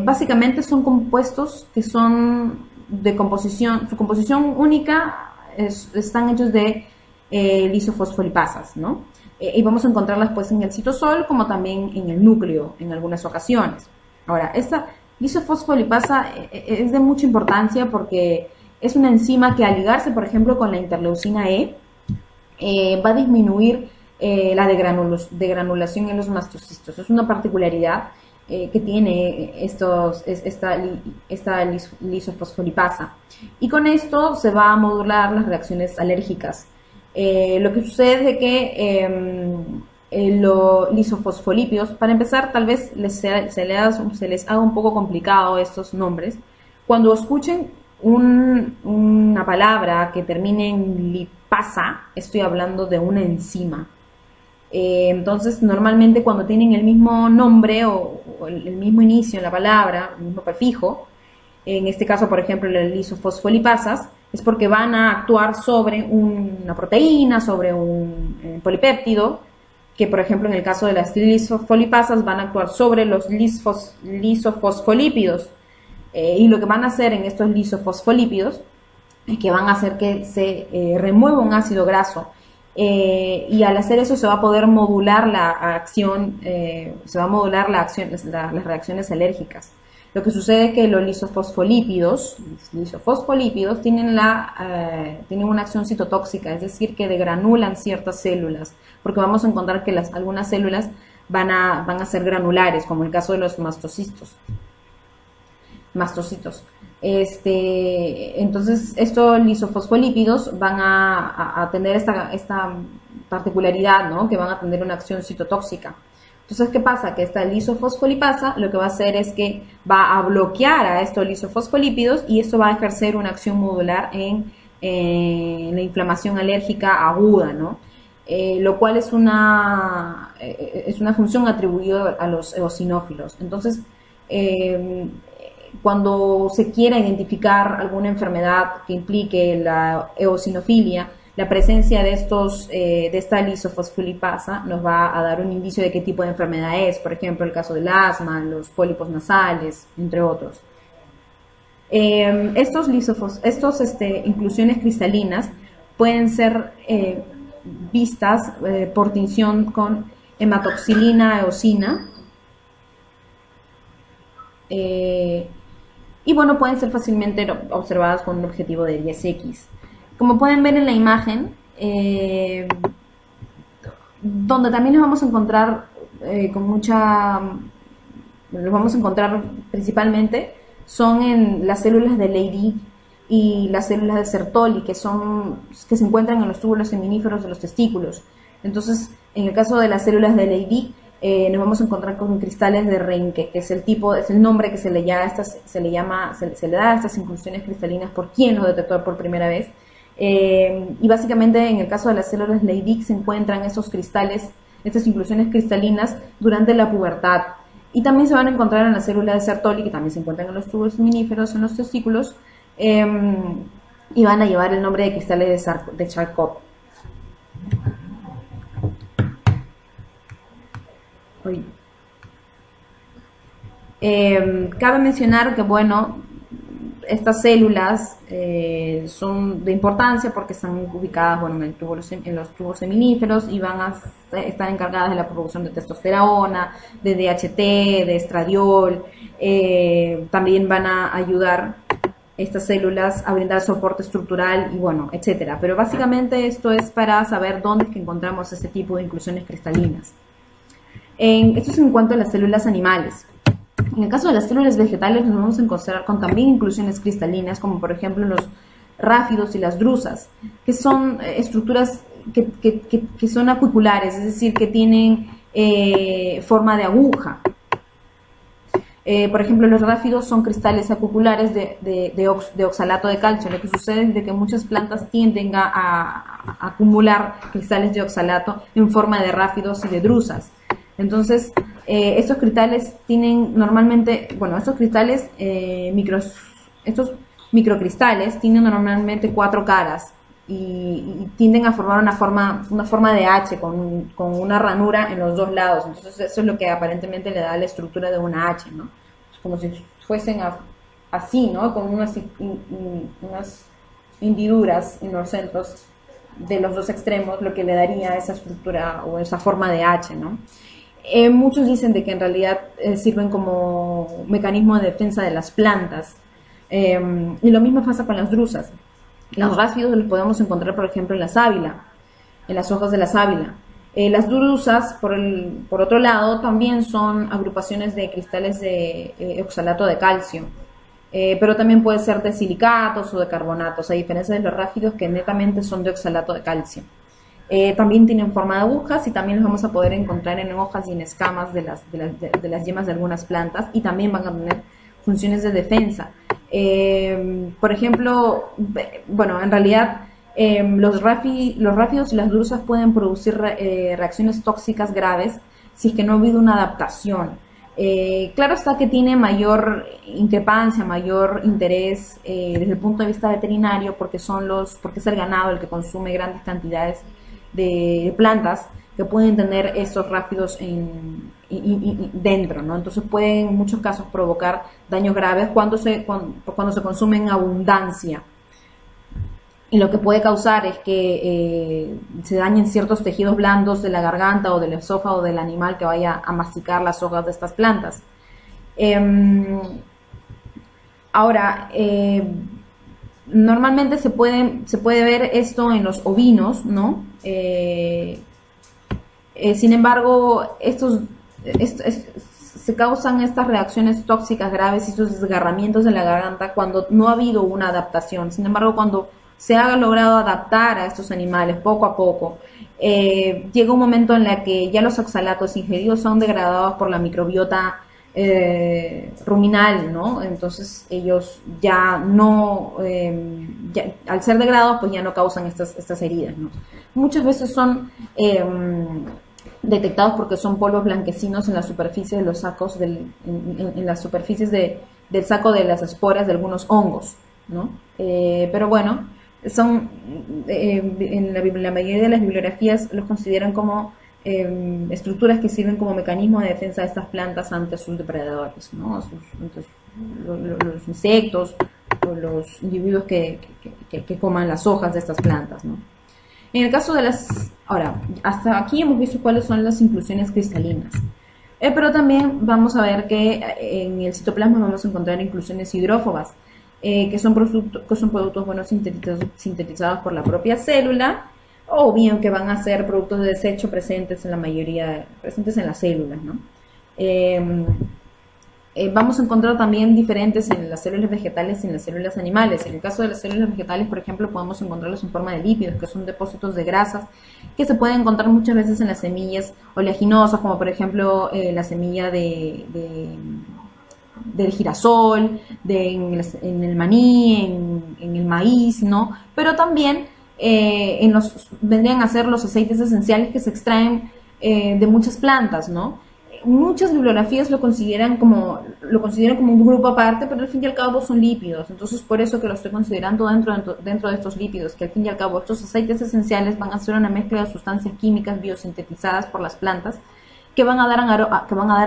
básicamente son compuestos que son de composición, su composición única están hechos de lisofosfolipasas, ¿no? Y vamos a encontrarlas pues en el citosol como también en el núcleo en algunas ocasiones. Ahora, esta lisofosfolipasa es de mucha importancia porque es una enzima que, al ligarse por ejemplo con la interleucina E, va a disminuir la degranulación en los mastocistos. Es una particularidad que tiene esta lisofosfolipasa, y con esto se va a modular las reacciones alérgicas Lo que sucede es de que los lisofosfolípidos, para empezar, tal vez se les haga un poco complicado estos nombres. Cuando escuchen una palabra que termine en lipasa, estoy hablando de una enzima. Entonces, normalmente cuando tienen el mismo nombre o el mismo inicio en la palabra, el mismo prefijo, en este caso, por ejemplo, las lisofosfolipasas, es porque van a actuar sobre una proteína, sobre un polipéptido, que por ejemplo en el caso de las lisofosfolipasas van a actuar sobre los lisofosfolípidos. Y lo que van a hacer en estos lisofosfolípidos es que van a hacer que se remueva un ácido graso. Y al hacer eso se va a poder modular la acción, las reacciones alérgicas. Lo que sucede es que los lisofosfolípidos tienen una acción citotóxica, es decir, que degranulan ciertas células, porque vamos a encontrar que algunas células van a ser granulares, como el caso de los mastocitos. Entonces, estos lisofosfolípidos van a tener esta particularidad, ¿no? Que van a tener una acción citotóxica. Entonces, ¿qué pasa? Que esta lisofosfolipasa lo que va a hacer es que va a bloquear a estos lisofosfolípidos y esto va a ejercer una acción modular en la inflamación alérgica aguda, ¿no? Lo cual es una función atribuida a los eosinófilos. Entonces, cuando se quiera identificar alguna enfermedad que implique la eosinofilia, la presencia de esta lisofosfolipasa nos va a dar un indicio de qué tipo de enfermedad es, por ejemplo, el caso del asma, los pólipos nasales, entre otros. Estos inclusiones cristalinas pueden ser vistas por tinción con hematoxilina eosina, y bueno, pueden ser fácilmente observadas con un objetivo de 10X. Como pueden ver en la imagen, donde también nos vamos a encontrar los vamos a encontrar principalmente son en las células de Leydig y las células de Sertoli, que se encuentran en los túbulos seminíferos de los testículos. Entonces, en el caso de las células de Leydig, nos vamos a encontrar con cristales de Reinke, que es el nombre que se le da a estas inclusiones cristalinas por quien los detectó por primera vez. Y básicamente en el caso de las células Leydig se encuentran esos cristales, estas inclusiones cristalinas durante la pubertad. Y también se van a encontrar en las células de Sertoli, que también se encuentran en los túbulos seminíferos, en los testículos, y van a llevar el nombre de cristales de Charcot. Cabe mencionar que, bueno, estas células son de importancia porque están ubicadas, bueno, en los tubos seminíferos y van a estar encargadas de la producción de testosterona, de DHT, de estradiol. También van a ayudar estas células a brindar soporte estructural y, bueno, etcétera. Pero básicamente esto es para saber dónde es que encontramos este tipo de inclusiones cristalinas. Esto es en cuanto a las células animales. En el caso de las células vegetales nos vamos a encontrar con también inclusiones cristalinas, como por ejemplo los ráfidos y las drusas, que son estructuras que son acuiculares, es decir, que tienen forma de aguja. Por ejemplo, los ráfidos son cristales acuiculares de oxalato de calcio. Lo que sucede es que muchas plantas tienden a acumular cristales de oxalato en forma de ráfidos y de drusas. Entonces, estos cristales tienen normalmente, bueno, estos microcristales tienen normalmente 4 caras y tienden a formar una forma de H con una ranura en los 2 lados. Entonces, eso es lo que aparentemente le da la estructura de una H, ¿no? Como si fuesen así, ¿no? Con unas hendiduras en los centros de los 2 extremos, lo que le daría esa estructura o esa forma de H, ¿no? Muchos dicen de que en realidad sirven como mecanismo de defensa de las plantas. Y lo mismo pasa con las drusas. Los ráfidos los podemos encontrar, por ejemplo, en la sábila, en las hojas de la sábila. Las drusas, por otro lado, también son agrupaciones de cristales de oxalato de calcio. Pero también puede ser de silicatos o de carbonatos, a diferencia de los ráfidos que netamente son de oxalato de calcio. También tienen forma de agujas y también los vamos a poder encontrar en hojas y en escamas de las yemas de algunas plantas, y también van a tener funciones de defensa. Por ejemplo, bueno, en realidad los ráfidos y las drusas pueden producir reacciones tóxicas graves si es que no ha habido una adaptación. Claro está que tiene mayor increpancia, mayor interés desde el punto de vista veterinario, porque es el ganado el que consume grandes cantidades de plantas que pueden tener estos ráfidos dentro, ¿no? Entonces pueden en muchos casos provocar daños graves cuando se consume en abundancia. Y lo que puede causar es que se dañen ciertos tejidos blandos de la garganta o del esófago del animal que vaya a masticar las hojas de estas plantas. Ahora, normalmente se puede ver esto en los ovinos, ¿no? Sin embargo, se causan estas reacciones tóxicas graves y estos desgarramientos de la garganta cuando no ha habido una adaptación. Sin embargo, cuando se ha logrado adaptar a estos animales poco a poco, llega un momento en el que ya los oxalatos ingeridos son degradados por la microbiota ruminal, ¿no? Entonces ellos ya no, al ser degradados, pues ya no causan estas heridas, ¿no? Muchas veces son detectados porque son polvos blanquecinos en la superficie de los sacos, en las superficies del saco de las esporas de algunos hongos, ¿no? Pero bueno, en la mayoría de las bibliografías los consideran como estructuras que sirven como mecanismo de defensa de estas plantas ante sus depredadores, ¿no? Los insectos o los individuos que coman las hojas de estas plantas, ¿no? En el caso de ahora, hasta aquí hemos visto cuáles son las inclusiones cristalinas, pero también vamos a ver que en el citoplasma vamos a encontrar inclusiones hidrófobas, que son productos bueno, sintetizados por la propia célula, o bien que van a ser productos de desecho presentes en las células, ¿no? Vamos a encontrar también diferentes en las células vegetales y en las células animales. En el caso de las células vegetales, por ejemplo, podemos encontrarlos en forma de lípidos, que son depósitos de grasas que se pueden encontrar muchas veces en las semillas oleaginosas, como por ejemplo la semilla del girasol, en el maní, en el maíz, ¿no? Pero también vendrían a ser los aceites esenciales que se extraen de muchas plantas, ¿no? Muchas bibliografías lo consideran como un grupo aparte, pero al fin y al cabo son lípidos. Entonces, por eso que lo estoy considerando dentro de estos lípidos, que al fin y al cabo estos aceites esenciales van a ser una mezcla de sustancias químicas biosintetizadas por las plantas que van a dar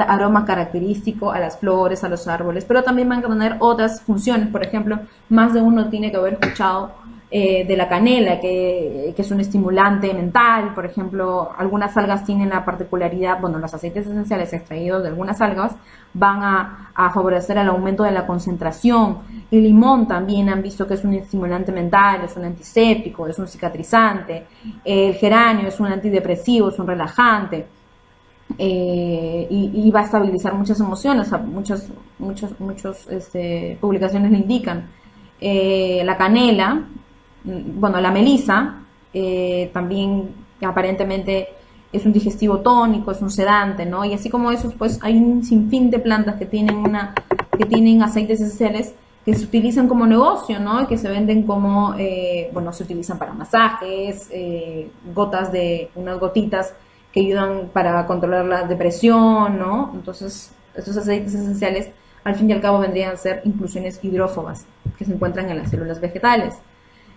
aroma característico a las flores, a los árboles, pero también van a tener otras funciones. Por ejemplo, más de uno tiene que haber escuchado de la canela, que es un estimulante mental. Por ejemplo, algunas algas tienen la particularidad, bueno, los aceites esenciales extraídos de algunas algas van a favorecer el aumento de la concentración. El limón también han visto que es un estimulante mental, es un antiséptico, es un cicatrizante. El geranio es un antidepresivo, es un relajante. Y va a estabilizar muchas emociones, muchas publicaciones lo indican. La canela, bueno, la melisa también aparentemente es un digestivo tónico, es un sedante, ¿no? Y así como esos, pues hay un sinfín de plantas que tienen aceites esenciales que se utilizan como negocio, ¿no? Y que se venden como, se utilizan para masajes, unas gotitas que ayudan para controlar la depresión, ¿no? Entonces, estos aceites esenciales, al fin y al cabo, vendrían a ser inclusiones hidrófobas que se encuentran en las células vegetales.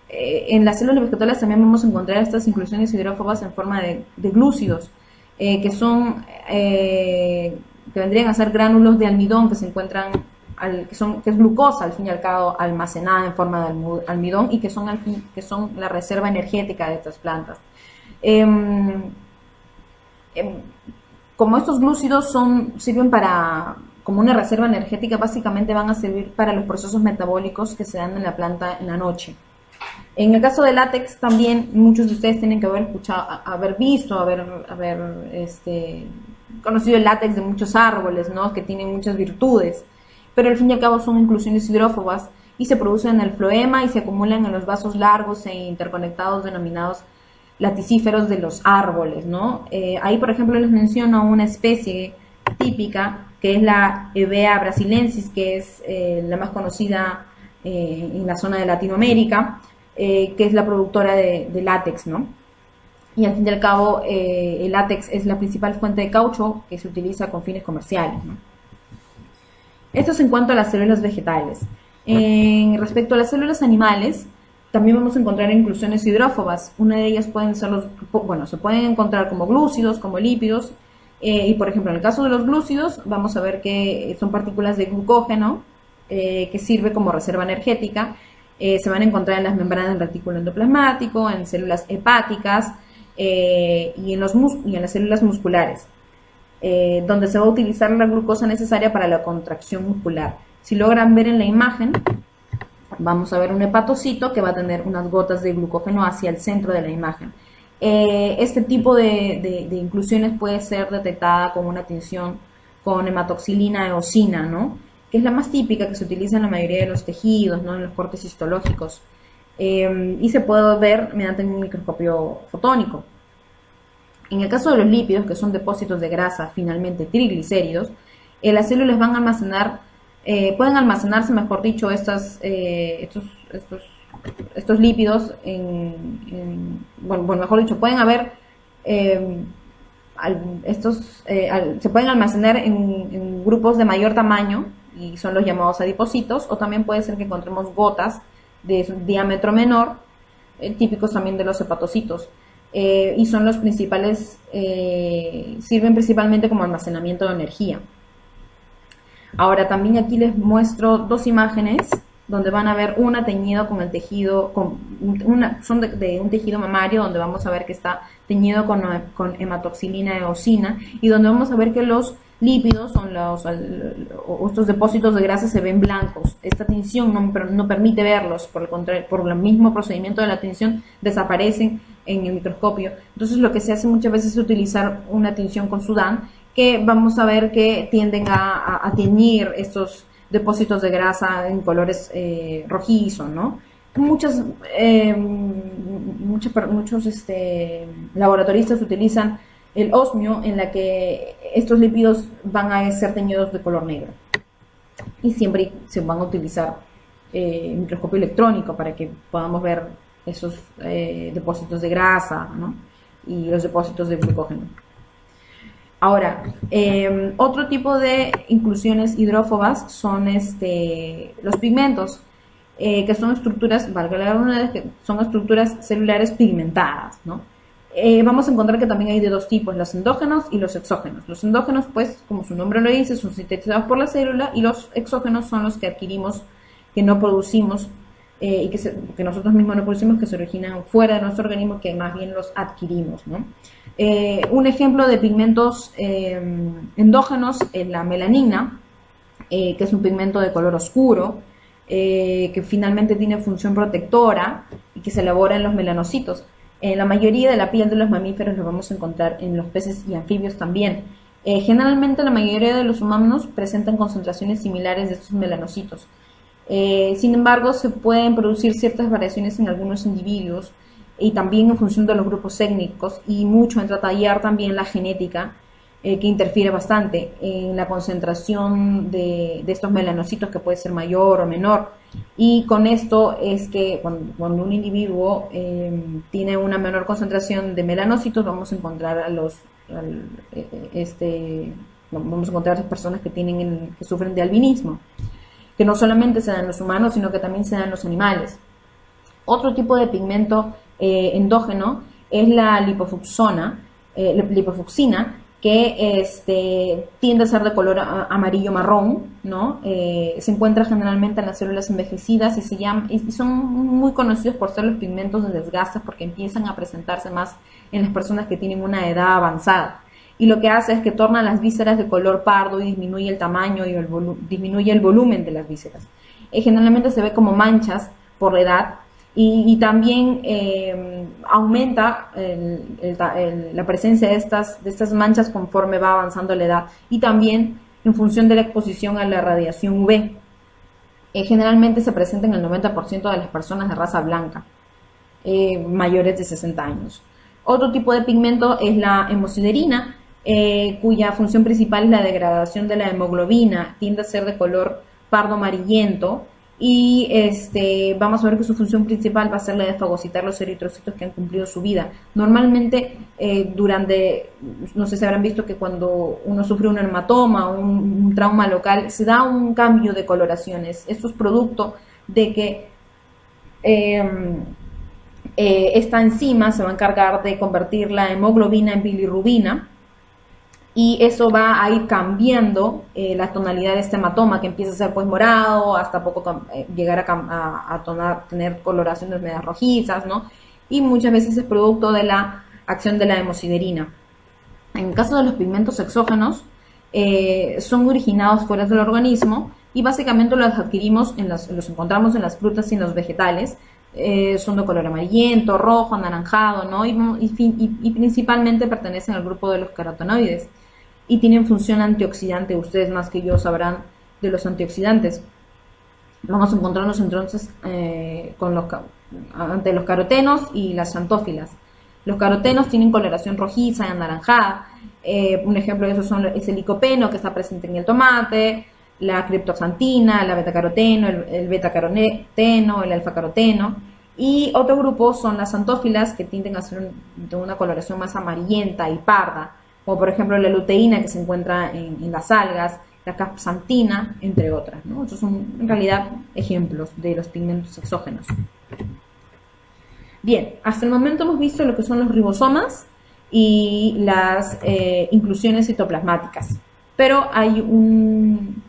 En las células vegetales también vamos a encontrar estas inclusiones hidrófobas en forma de glúcidos, que vendrían a ser gránulos de almidón que se encuentran, que es glucosa, al fin y al cabo, almacenada en forma de almidón, y que son la reserva energética de estas plantas. Como estos glúcidos sirven como una reserva energética, básicamente van a servir para los procesos metabólicos que se dan en la planta en la noche. En el caso del látex también muchos de ustedes tienen que haber conocido el látex de muchos árboles, ¿no? Que tienen muchas virtudes, pero al fin y al cabo son inclusiones hidrófobas y se producen en el floema y se acumulan en los vasos largos e interconectados denominados laticíferos de los árboles, ¿no? Ahí, por ejemplo, les menciono una especie típica que es la Hevea brasilensis, que es la más conocida en la zona de Latinoamérica, que es la productora de látex, ¿no? Y al fin y al cabo, el látex es la principal fuente de caucho que se utiliza con fines comerciales, ¿no? Esto es en cuanto a las células vegetales. Respecto a las células animales, también vamos a encontrar inclusiones hidrófobas. Una de ellas pueden ser se pueden encontrar como glúcidos, como lípidos, y por ejemplo, en el caso de los glúcidos, vamos a ver que son partículas de glucógeno, que sirve como reserva energética. Se van a encontrar en las membranas del retículo endoplasmático, en células hepáticas, y en las células musculares, donde se va a utilizar la glucosa necesaria para la contracción muscular. Si logran ver en la imagen, vamos a ver un hepatocito que va a tener unas gotas de glucógeno hacia el centro de la imagen. Este tipo de inclusiones puede ser detectada con una tinción con hematoxilina eosina, ¿no? Que es la más típica que se utiliza en la mayoría de los tejidos, ¿no? En los cortes histológicos. Y se puede ver mediante un microscopio fotónico. En el caso de los lípidos, que son depósitos de grasa, finalmente triglicéridos, las células van a almacenar, pueden almacenarse, mejor dicho, estos lípidos mejor dicho, pueden haber se pueden almacenar en grupos de mayor tamaño y son los llamados adipocitos, o también puede ser que encontremos gotas de diámetro menor, típicos también de los hepatocitos, y son los principales, sirven principalmente como almacenamiento de energía. Ahora también aquí les muestro dos imágenes donde van a ver una teñida con el tejido, son de un tejido mamario, donde vamos a ver que está teñido con hematoxilina eosina, y donde vamos a ver que los lípidos o estos depósitos de grasa se ven blancos. Esta tinción no permite verlos, por el contrario, por el mismo procedimiento de la tinción desaparecen en el microscopio. Entonces lo que se hace muchas veces es utilizar una tinción con Sudán, que vamos a ver que tienden a teñir estos depósitos de grasa en colores rojizos, ¿no? Muchos laboratoristas utilizan el osmio, en la que estos lípidos van a ser teñidos de color negro, y siempre se van a utilizar microscopio electrónico para que podamos ver esos depósitos de grasa, ¿no? Y los depósitos de glucógeno. Ahora, otro tipo de inclusiones hidrófobas son los pigmentos, que son estructuras, valga la redundancia, que son estructuras celulares pigmentadas, ¿no? Vamos a encontrar que también hay de dos tipos, los endógenos y los exógenos. Los endógenos, pues, como su nombre lo dice, son sintetizados por la célula, y los exógenos son los que adquirimos, que no producimos, y que nosotros mismos no producimos, que se originan fuera de nuestro organismo, que más bien los adquirimos, ¿no? Un ejemplo de pigmentos endógenos es la melanina, que es un pigmento de color oscuro, que finalmente tiene función protectora y que se elabora en los melanocitos. En la mayoría de la piel de los mamíferos lo vamos a encontrar en los peces y anfibios también. Generalmente la mayoría de los humanos presentan concentraciones similares de estos melanocitos. Sin embargo, se pueden producir ciertas variaciones en algunos individuos, y también en función de los grupos étnicos, y mucho entra a tallar también la genética, que interfiere bastante en la concentración de estos melanocitos, que puede ser mayor o menor. Y con esto es que cuando un individuo tiene una menor concentración de melanocitos, vamos a encontrar vamos a encontrar a las personas que sufren de albinismo, que no solamente se da en los humanos, sino que también se da en los animales. Otro tipo de pigmento endógeno es la lipofucsina, que tiende a ser de color amarillo-marrón, ¿no? Se encuentra generalmente en las células envejecidas y son muy conocidos por ser los pigmentos de desgaste, porque empiezan a presentarse más en las personas que tienen una edad avanzada. Y lo que hace es que torna las vísceras de color pardo y disminuye el tamaño y disminuye el volumen de las vísceras. Generalmente se ve como manchas por la edad, y también aumenta la presencia de estas manchas conforme va avanzando la edad, y también en función de la exposición a la radiación UV. Generalmente se presenta en el 90% de las personas de raza blanca, mayores de 60 años. Otro tipo de pigmento es la hemosiderina, cuya función principal es la degradación de la hemoglobina, tiende a ser de color pardo amarillento y vamos a ver que su función principal va a ser la de fagocitar los eritrocitos que han cumplido su vida. Normalmente no sé si habrán visto que cuando uno sufre un hematoma o un trauma local, se da un cambio de coloraciones. Esto es producto de que esta enzima se va a encargar de convertir la hemoglobina en bilirrubina y eso va a ir cambiando la tonalidad de este hematoma, que empieza a ser pues morado hasta llegar a tener coloraciones medias rojizas, ¿no? Y muchas veces es producto de la acción de la hemosiderina. En el caso de los pigmentos exógenos, son originados fuera del organismo y básicamente los adquirimos, los encontramos en las frutas y en los vegetales. Son de color amarillento, rojo, anaranjado, ¿no? Y principalmente pertenecen al grupo de los carotenoides y tienen función antioxidante. Ustedes más que yo sabrán de los antioxidantes. Vamos a encontrarnos entonces ante los carotenos y las xantófilas. Los carotenos tienen coloración rojiza y anaranjada. Un ejemplo de eso es el licopeno, que está presente en el tomate, la criptoxantina, la betacaroteno, el betacaroteno, el alfacaroteno. Y otro grupo son las xantófilas, que tienden a ser de una coloración más amarillenta y parda, como por ejemplo la luteína, que se encuentra en las algas, la capsantina, entre otras, ¿no? Estos son en realidad ejemplos de los pigmentos exógenos. Bien, hasta el momento hemos visto lo que son los ribosomas y las inclusiones citoplasmáticas, pero hay un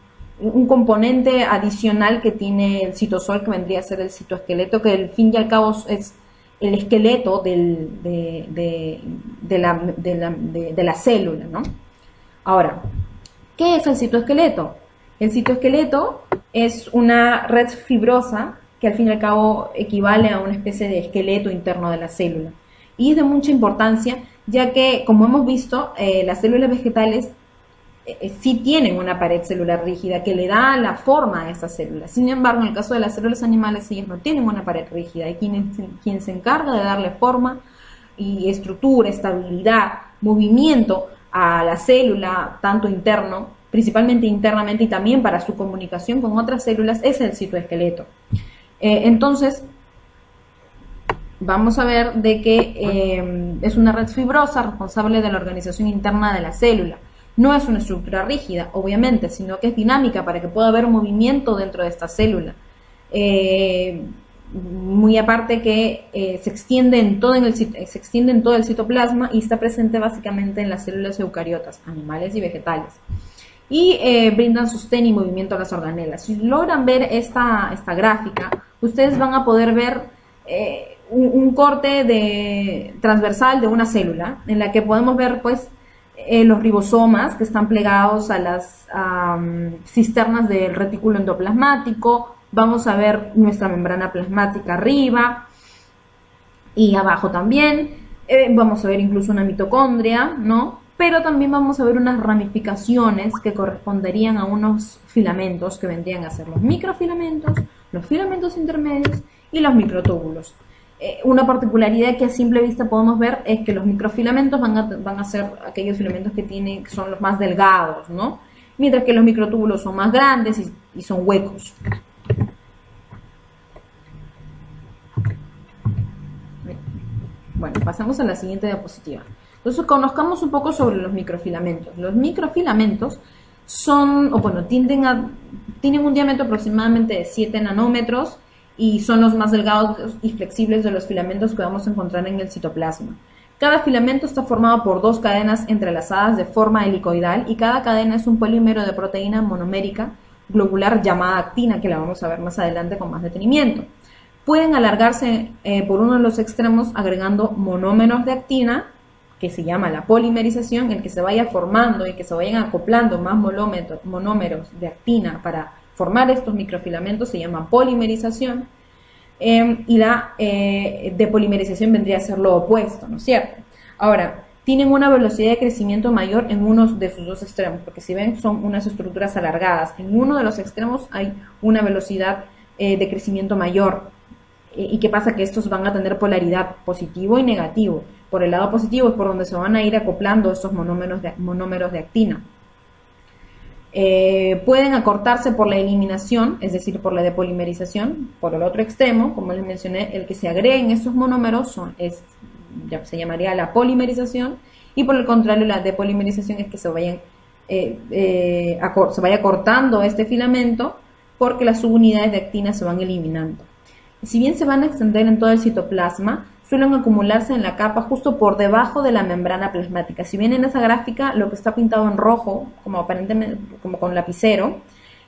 componente adicional que tiene el citosol, que vendría a ser el citoesqueleto, que al fin y al cabo es el esqueleto de la célula, ¿no? Ahora, ¿qué es el citoesqueleto? El citoesqueleto es una red fibrosa que al fin y al cabo equivale a una especie de esqueleto interno de la célula. Y es de mucha importancia, ya que, como hemos visto, las células vegetales sí tienen una pared celular rígida que le da la forma a esas células. Sin embargo, en el caso de las células animales, ellas no tienen una pared rígida. Y quien se encarga de darle forma y estructura, estabilidad, movimiento a la célula, tanto interno, principalmente internamente, y también para su comunicación con otras células, es el citoesqueleto. Entonces, vamos a ver de que es una red fibrosa responsable de la organización interna de la célula. No es una estructura rígida, obviamente, sino que es dinámica para que pueda haber movimiento dentro de esta célula. Muy aparte que se extiende en todo el citoplasma y está presente básicamente en las células eucariotas, animales y vegetales. Y brindan sostén y movimiento a las organelas. Si logran ver esta gráfica, ustedes van a poder ver un corte transversal de una célula, en la que podemos ver pues los ribosomas, que están plegados a las cisternas del retículo endoplasmático. Vamos a ver nuestra membrana plasmática arriba y abajo también. Vamos a ver incluso una mitocondria, ¿no? Pero también vamos a ver unas ramificaciones que corresponderían a unos filamentos, que vendrían a ser los microfilamentos, los filamentos intermedios y los microtúbulos. Una particularidad que a simple vista podemos ver es que los microfilamentos van a ser aquellos filamentos que son los más delgados, ¿no? Mientras que los microtúbulos son más grandes y son huecos. Bueno, pasamos a la siguiente diapositiva. Entonces, conozcamos un poco sobre los microfilamentos. Los microfilamentos tienen un diámetro aproximadamente de 7 nanómetros y son los más delgados y flexibles de los filamentos que vamos a encontrar en el citoplasma. Cada filamento está formado por dos cadenas entrelazadas de forma helicoidal y cada cadena es un polímero de proteína monomérica globular llamada actina, que la vamos a ver más adelante con más detenimiento. Pueden alargarse por uno de los extremos agregando monómeros de actina, que se llama la polimerización, el que se vaya formando y que se vayan acoplando más monómeros de actina para formar estos microfilamentos se llama polimerización, y la depolimerización vendría a ser lo opuesto, ¿no es cierto? Ahora, tienen una velocidad de crecimiento mayor en uno de sus dos extremos, porque si ven son unas estructuras alargadas. En uno de los extremos hay una velocidad de crecimiento mayor. ¿Y qué pasa? Que estos van a tener polaridad positivo y negativo. por el lado positivo es por donde se van a ir acoplando estos monómeros de actina. Pueden acortarse por la eliminación, es decir, por la depolimerización. Por el otro extremo, como les mencioné, el que se agreguen estos monómeros ya se llamaría la polimerización, y por el contrario, la depolimerización es que se vaya cortando este filamento porque las subunidades de actina se van eliminando. Y si bien se van a extender en todo el citoplasma, suelen acumularse en la capa justo por debajo de la membrana plasmática. Si bien en esa gráfica lo que está pintado en rojo, como aparentemente como con lapicero,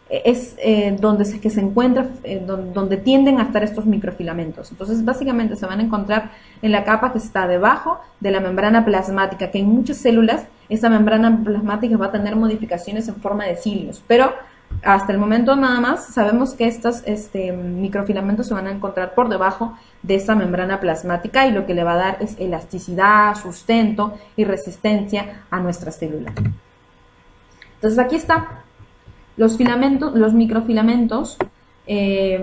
es donde se encuentra, donde tienden a estar estos microfilamentos. Entonces, básicamente se van a encontrar en la capa que está debajo de la membrana plasmática, que en muchas células esa membrana plasmática va a tener modificaciones en forma de cilios, pero hasta el momento nada más sabemos que estos microfilamentos se van a encontrar por debajo de esa membrana plasmática, y lo que le va a dar es elasticidad, sustento y resistencia a nuestra célula. Entonces aquí está. Los microfilamentos se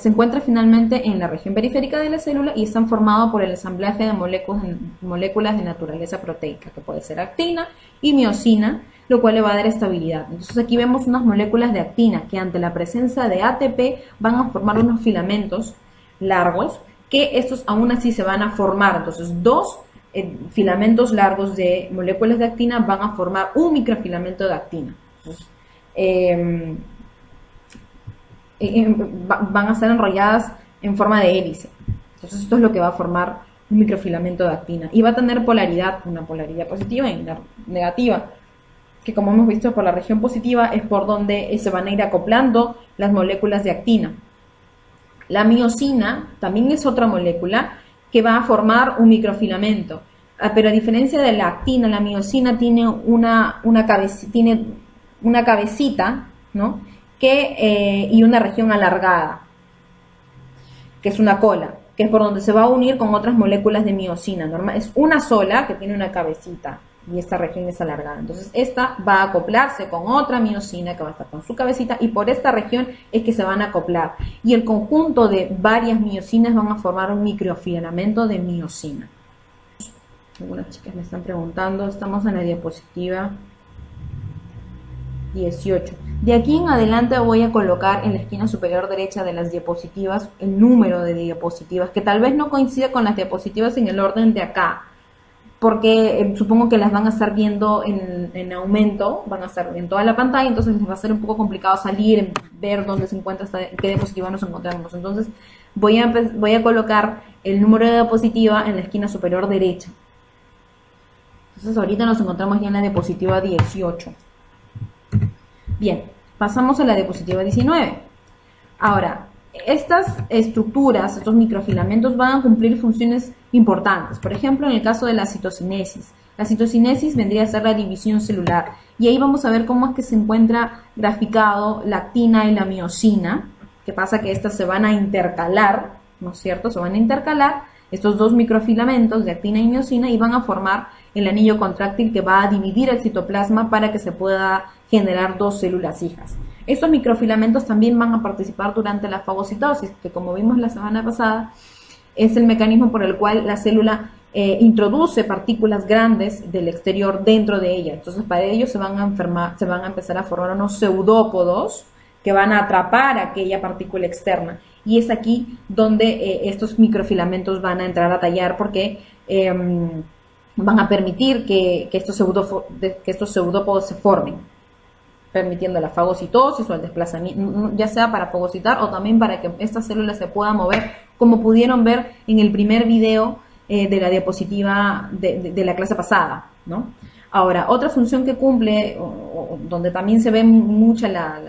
encuentran finalmente en la región periférica de la célula y están formados por el ensamblaje de moléculas de naturaleza proteica, que puede ser actina y miosina, lo cual le va a dar estabilidad. Entonces aquí vemos unas moléculas de actina que ante la presencia de ATP van a formar unos filamentos largos, que estos aún así se van a formar. Entonces dos filamentos largos de moléculas de actina van a formar un microfilamento de actina. Entonces, van a estar enrolladas en forma de hélice. Entonces esto es lo que va a formar un microfilamento de actina, y va a tener polaridad, una polaridad positiva y una negativa, que como hemos visto, por la región positiva es por donde se van a ir acoplando las moléculas de actina. La miosina también es otra molécula que va a formar un microfilamento, pero a diferencia de la actina, la miosina tiene una cabecita, ¿no? Y una región alargada, que es una cola, que es por donde se va a unir con otras moléculas de miosina. Es una sola que tiene una cabecita y esta región es alargada. Entonces esta va a acoplarse con otra miosina que va a estar con su cabecita, y por esta región es que se van a acoplar. Y el conjunto de varias miosinas van a formar un microfilamento de miosina. Algunas chicas me están preguntando, estamos en la diapositiva 18. De aquí en adelante voy a colocar en la esquina superior derecha de las diapositivas el número de diapositivas, que tal vez no coincida con las diapositivas en el orden de acá, porque supongo que las van a estar viendo en aumento, van a estar en toda la pantalla, entonces les va a ser un poco complicado salir, ver dónde se encuentra, qué diapositiva nos encontramos. Entonces voy a colocar el número de diapositiva en la esquina superior derecha. Entonces ahorita nos encontramos ya en la diapositiva 18. Bien, pasamos a la diapositiva 19. Ahora, estas estructuras, estos microfilamentos van a cumplir funciones importantes. Por ejemplo, en el caso de la citocinesis. La citocinesis vendría a ser la división celular. Y ahí vamos a ver cómo es que se encuentra graficado la actina y la miosina. Que pasa que estas se van a intercalar, ¿no es cierto? Se van a intercalar estos dos microfilamentos de actina y miosina y van a formar el anillo contráctil que va a dividir el citoplasma para que se pueda generar dos células hijas. Estos microfilamentos también van a participar durante la fagocitosis, que como vimos la semana pasada, es el mecanismo por el cual la célula introduce partículas grandes del exterior dentro de ella. Entonces, para ello se van a empezar a formar unos pseudópodos que van a atrapar aquella partícula externa. Y es aquí donde estos microfilamentos van a entrar a tallar, porque van a permitir que estos pseudópodos se formen, permitiendo la fagocitosis o el desplazamiento, ya sea para fagocitar o también para que estas células se puedan mover, como pudieron ver en el primer video de la diapositiva de la clase pasada, ¿no? Ahora, otra función que cumple, donde también se ve mucha la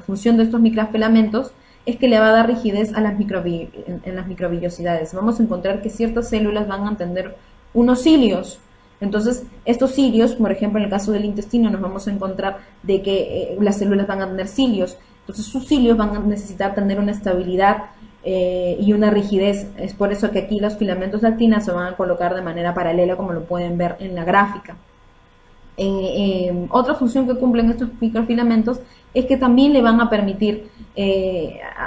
función de estos microfilamentos, es que le va a dar rigidez a en las microvillosidades. Vamos a encontrar que ciertas células van a tener unos cilios. Entonces, estos cilios, por ejemplo, en el caso del intestino, nos vamos a encontrar de que las células van a tener cilios. Entonces, sus cilios van a necesitar tener una estabilidad y una rigidez. Es por eso que aquí los filamentos de actina se van a colocar de manera paralela, como lo pueden ver en la gráfica. Otra función que cumplen estos microfilamentos es que también le van a permitir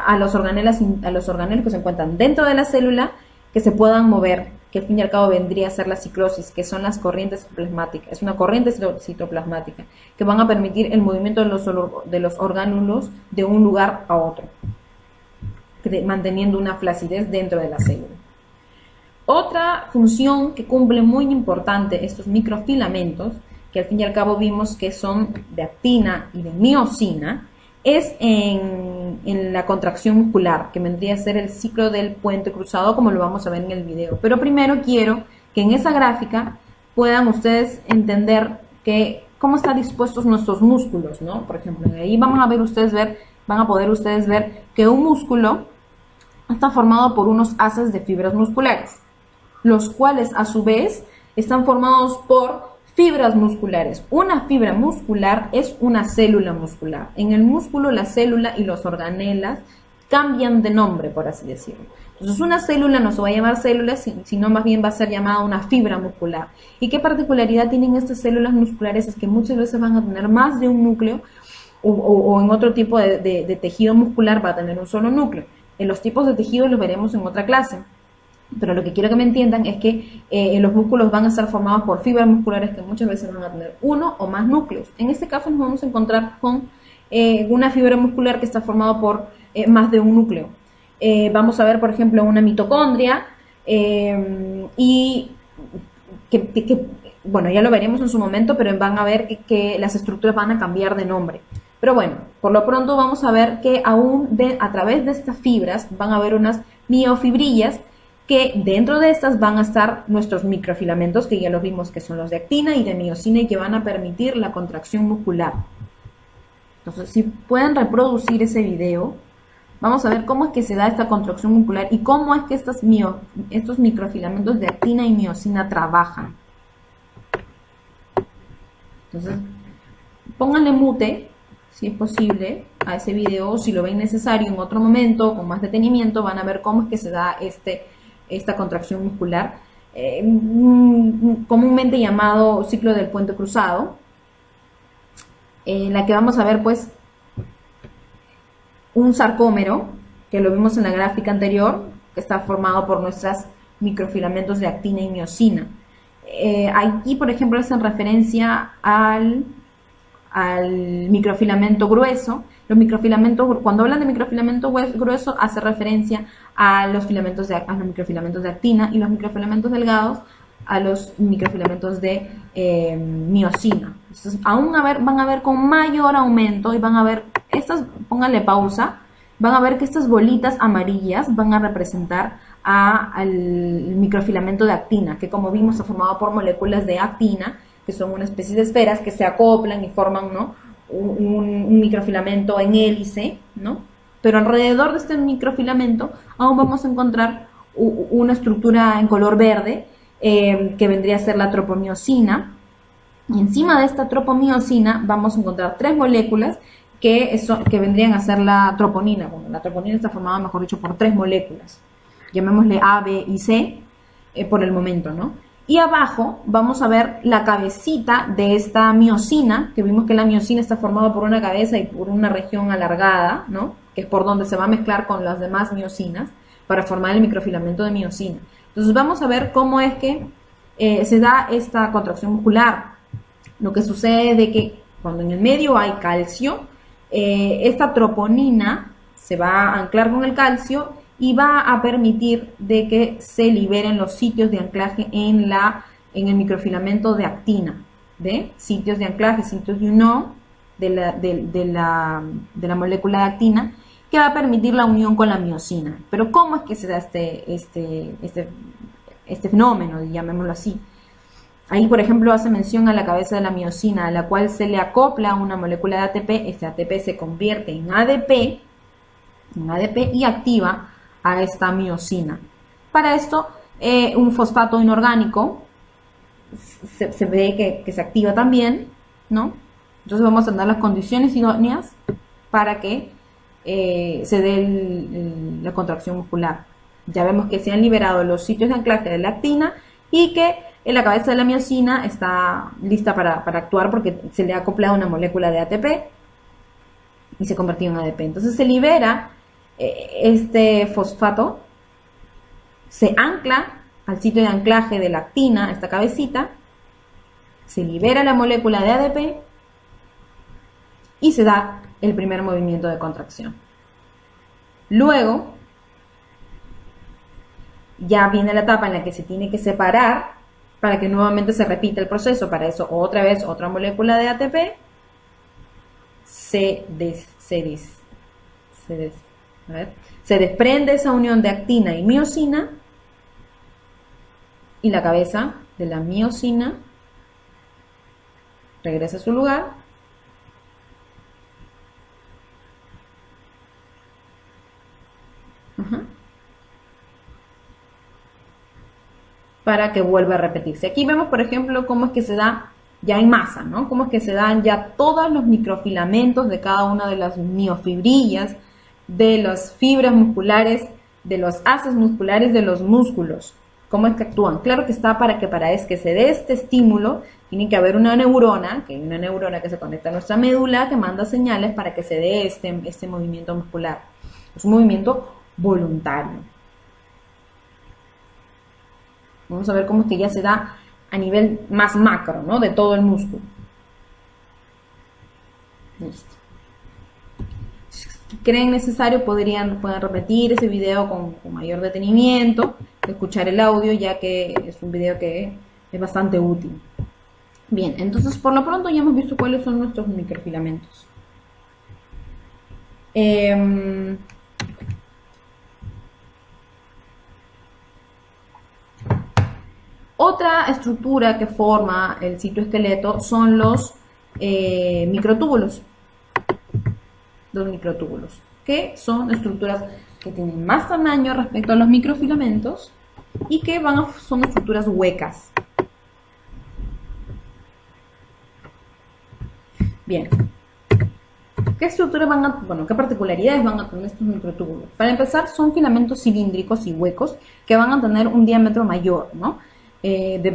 a los organelos que se encuentran dentro de la célula que se puedan mover que al fin y al cabo vendría a ser la ciclosis, que son las corrientes citoplasmáticas. Es una corriente citoplasmática que van a permitir el movimiento de los orgánulos de un lugar a otro, manteniendo una flacidez dentro de la célula. Otra función que cumple muy importante estos microfilamentos, que al fin y al cabo vimos que son de actina y de miosina, es en la contracción muscular, que vendría a ser el ciclo del puente cruzado, como lo vamos a ver en el video. Pero primero quiero que en esa gráfica puedan ustedes entender cómo están dispuestos nuestros músculos, ¿no? Por ejemplo, ahí van a poder ustedes ver que un músculo está formado por unos haces de fibras musculares, los cuales a su vez están formados por fibras musculares. Una fibra muscular es una célula muscular. En el músculo la célula y los organelas cambian de nombre, por así decirlo. Entonces una célula no se va a llamar célula, sino más bien va a ser llamada una fibra muscular. ¿Y qué particularidad tienen estas células musculares? Es que muchas veces van a tener más de un núcleo o en otro tipo de tejido muscular va a tener un solo núcleo. En los tipos de tejidos los veremos en otra clase. Pero lo que quiero que me entiendan es que los músculos van a estar formados por fibras musculares que muchas veces van a tener uno o más núcleos. En este caso nos vamos a encontrar con una fibra muscular que está formada por más de un núcleo. Vamos a ver, por ejemplo, una mitocondria y bueno, ya lo veremos en su momento, pero van a ver que las estructuras van a cambiar de nombre. Pero bueno, por lo pronto vamos a ver que a través de estas fibras van a haber unas miofibrillas, que dentro de estas van a estar nuestros microfilamentos, que ya los vimos que son los de actina y de miosina y que van a permitir la contracción muscular. Entonces, si pueden reproducir ese video, vamos a ver cómo es que se da esta contracción muscular y cómo es que estos microfilamentos de actina y miosina trabajan. Entonces, pónganle mute, si es posible, a ese video. Si lo ven necesario en otro momento, con más detenimiento, van a ver cómo es que se da esta contracción muscular, comúnmente llamado ciclo del puente cruzado, en la que vamos a ver pues un sarcómero, que lo vimos en la gráfica anterior, que está formado por nuestros microfilamentos de actina y miosina. Aquí, por ejemplo, hacen referencia al microfilamento grueso. Los microfilamentos, cuando hablan de microfilamento grueso, hace referencia a los microfilamentos de actina, y los microfilamentos delgados a los microfilamentos de miosina. Entonces, van a ver con mayor aumento, y van a ver pónganle pausa, van a ver que estas bolitas amarillas van a representar al microfilamento de actina, que como vimos está formado por moléculas de actina, que son una especie de esferas que se acoplan y forman, ¿no?, un microfilamento en hélice, ¿no? Pero alrededor de este microfilamento aún vamos a encontrar una estructura en color verde, que vendría a ser la tropomiosina, y encima de esta tropomiosina vamos a encontrar tres moléculas que vendrían a ser la troponina. Bueno, la troponina está formada, mejor dicho, por tres moléculas, llamémosle A, B y C por el momento, ¿no? Y abajo vamos a ver la cabecita de esta miosina, que vimos que la miosina está formada por una cabeza y por una región alargada, ¿no?, que es por donde se va a mezclar con las demás miosinas para formar el microfilamento de miosina. Entonces vamos a ver cómo es que se da esta contracción muscular. Lo que sucede es de que cuando en el medio hay calcio, esta troponina se va a anclar con el calcio y va a permitir de que se liberen los sitios de anclaje en el microfilamento de actina, sitios de anclaje, sitios de unión de la molécula de actina, que va a permitir la unión con la miosina. Pero ¿cómo es que se da este fenómeno, llamémoslo así? Ahí, por ejemplo, hace mención a la cabeza de la miosina, a la cual se le acopla una molécula de ATP. Este ATP se convierte en ADP y activa a esta miosina. Para esto, un fosfato inorgánico se ve que se activa también, ¿no? Entonces vamos a tener las condiciones idóneas para que se dé la contracción muscular. Ya vemos que se han liberado los sitios de anclaje de la actina y que en la cabeza de la miosina está lista para actuar, porque se le ha acoplado una molécula de ATP y se ha convertido en ADP. Entonces se libera este fosfato, se ancla al sitio de anclaje de la actina, esta cabecita, se libera la molécula de ADP y se da el primer movimiento de contracción. Luego, ya viene la etapa en la que se tiene que separar para que nuevamente se repita el proceso. Para eso, otra vez, otra molécula de ATP se desprende esa unión de actina y miosina, y la cabeza de la miosina regresa a su lugar. Para que vuelva a repetirse. Aquí vemos, por ejemplo, cómo es que se da ya en masa, ¿no? Cómo es que se dan ya todos los microfilamentos de cada una de las miofibrillas, de las fibras musculares, de los haces musculares, de los músculos. ¿Cómo es que actúan? Claro que está para que se dé este estímulo, tiene que haber una neurona, que se conecta a nuestra médula, que manda señales para que se dé este movimiento muscular. Es un movimiento voluntario. Vamos a ver cómo es que ya se da a nivel más macro, ¿no? De todo el músculo. Listo. Si creen necesario, pueden repetir ese video con mayor detenimiento, escuchar el audio, ya que es un video que es bastante útil. Bien, entonces por lo pronto ya hemos visto cuáles son nuestros microfilamentos. Otra estructura que forma el citoesqueleto son los microtúbulos. Los microtúbulos, que son estructuras que tienen más tamaño respecto a los microfilamentos y que son estructuras huecas. Bien. ¿Qué particularidades van a tener estos microtúbulos? Para empezar, son filamentos cilíndricos y huecos que van a tener un diámetro mayor, ¿no? De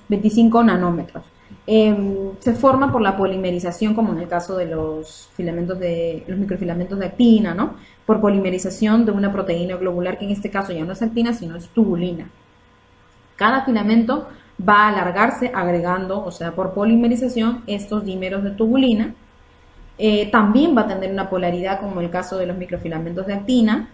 25 nanómetros. Se forma por la polimerización, como en el caso de los microfilamentos de actina, ¿no? Por polimerización de una proteína globular, que en este caso ya no es actina, sino es tubulina. Cada filamento va a alargarse agregando, o sea, por polimerización, estos dímeros de tubulina. También va a tener una polaridad, como en el caso de los microfilamentos de actina.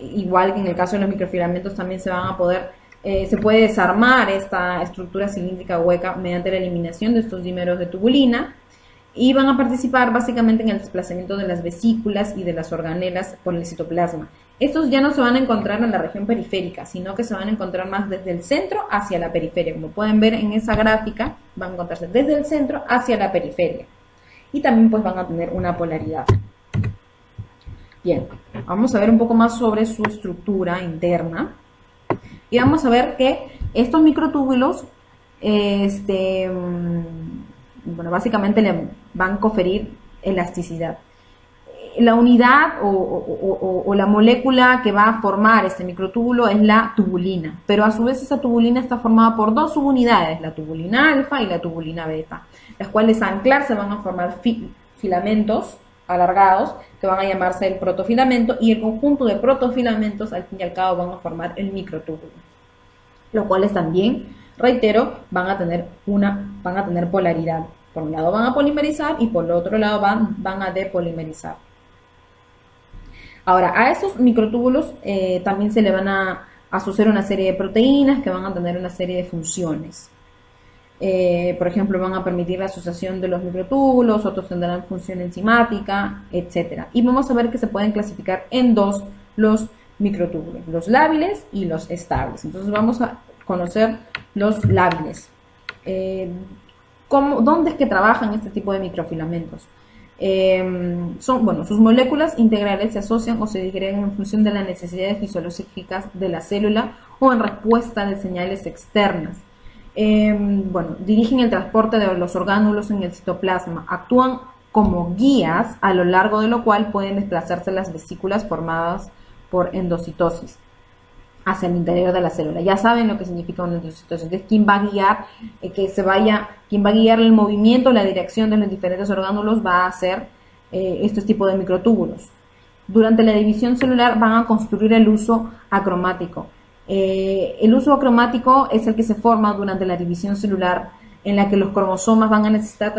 Igual que en el caso de los microfilamentos, también se puede desarmar esta estructura cilíndrica hueca mediante la eliminación de estos dímeros de tubulina, y van a participar básicamente en el desplazamiento de las vesículas y de las organelas por el citoplasma. Estos ya no se van a encontrar en la región periférica, sino que se van a encontrar más desde el centro hacia la periferia. Como pueden ver en esa gráfica, van a encontrarse desde el centro hacia la periferia. Y también pues van a tener una polaridad. Bien, vamos a ver un poco más sobre su estructura interna. Y vamos a ver que estos microtúbulos, básicamente le van a conferir elasticidad. La unidad o la molécula que va a formar este microtúbulo es la tubulina, pero a su vez esa tubulina está formada por dos subunidades, la tubulina alfa y la tubulina beta, las cuales al anclarse van a formar filamentos alargados que van a llamarse el protofilamento, y el conjunto de protofilamentos al fin y al cabo van a formar el microtúbulo, los cuales también, reitero, van a tener polaridad. Por un lado van a polimerizar y por el otro lado van a depolimerizar. Ahora, a esos microtúbulos también se le van a asociar una serie de proteínas que van a tener una serie de funciones. Por ejemplo, van a permitir la asociación de los microtúbulos, otros tendrán función enzimática, etc. Y vamos a ver que se pueden clasificar en dos los microtúbulos, los lábiles y los estables. Entonces vamos a conocer los lábiles. ¿Dónde es que trabajan este tipo de microfilamentos? Sus moléculas integrales se asocian o se disgregan en función de las necesidades fisiológicas de la célula o en respuesta de señales externas. Dirigen el transporte de los orgánulos en el citoplasma, actúan como guías a lo largo de lo cual pueden desplazarse las vesículas formadas por endocitosis hacia el interior de la célula. Ya saben lo que significa una endocitosis. Entonces, ¿quién va a guiar quién va a guiar el movimiento, la dirección de los diferentes orgánulos? Va a ser estos tipos de microtúbulos. Durante la división celular van a construir el uso acromático. El uso acromático es el que se forma durante la división celular, en la que los cromosomas van a necesitar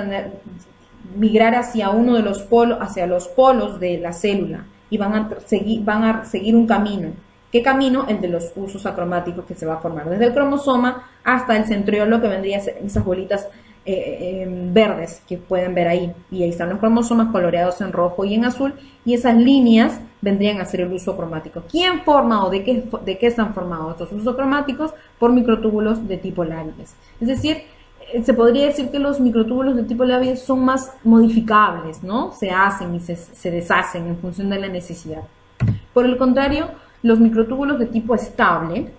migrar hacia uno de los polos, hacia los polos de la célula, y van a seguir un camino. ¿Qué camino? El de los usos acromáticos que se va a formar desde el cromosoma hasta el centriolo, que vendría a ser esas bolitas verdes que pueden ver ahí, y ahí están los cromosomas coloreados en rojo y en azul, y esas líneas vendrían a ser el uso cromático. ¿Quién forma o de qué están formados estos usos cromáticos? Por microtúbulos de tipo Lamias. Es decir, se podría decir que los microtúbulos de tipo Lamias son más modificables, ¿no? Se hacen y se deshacen en función de la necesidad. Por el contrario, los microtúbulos de tipo estable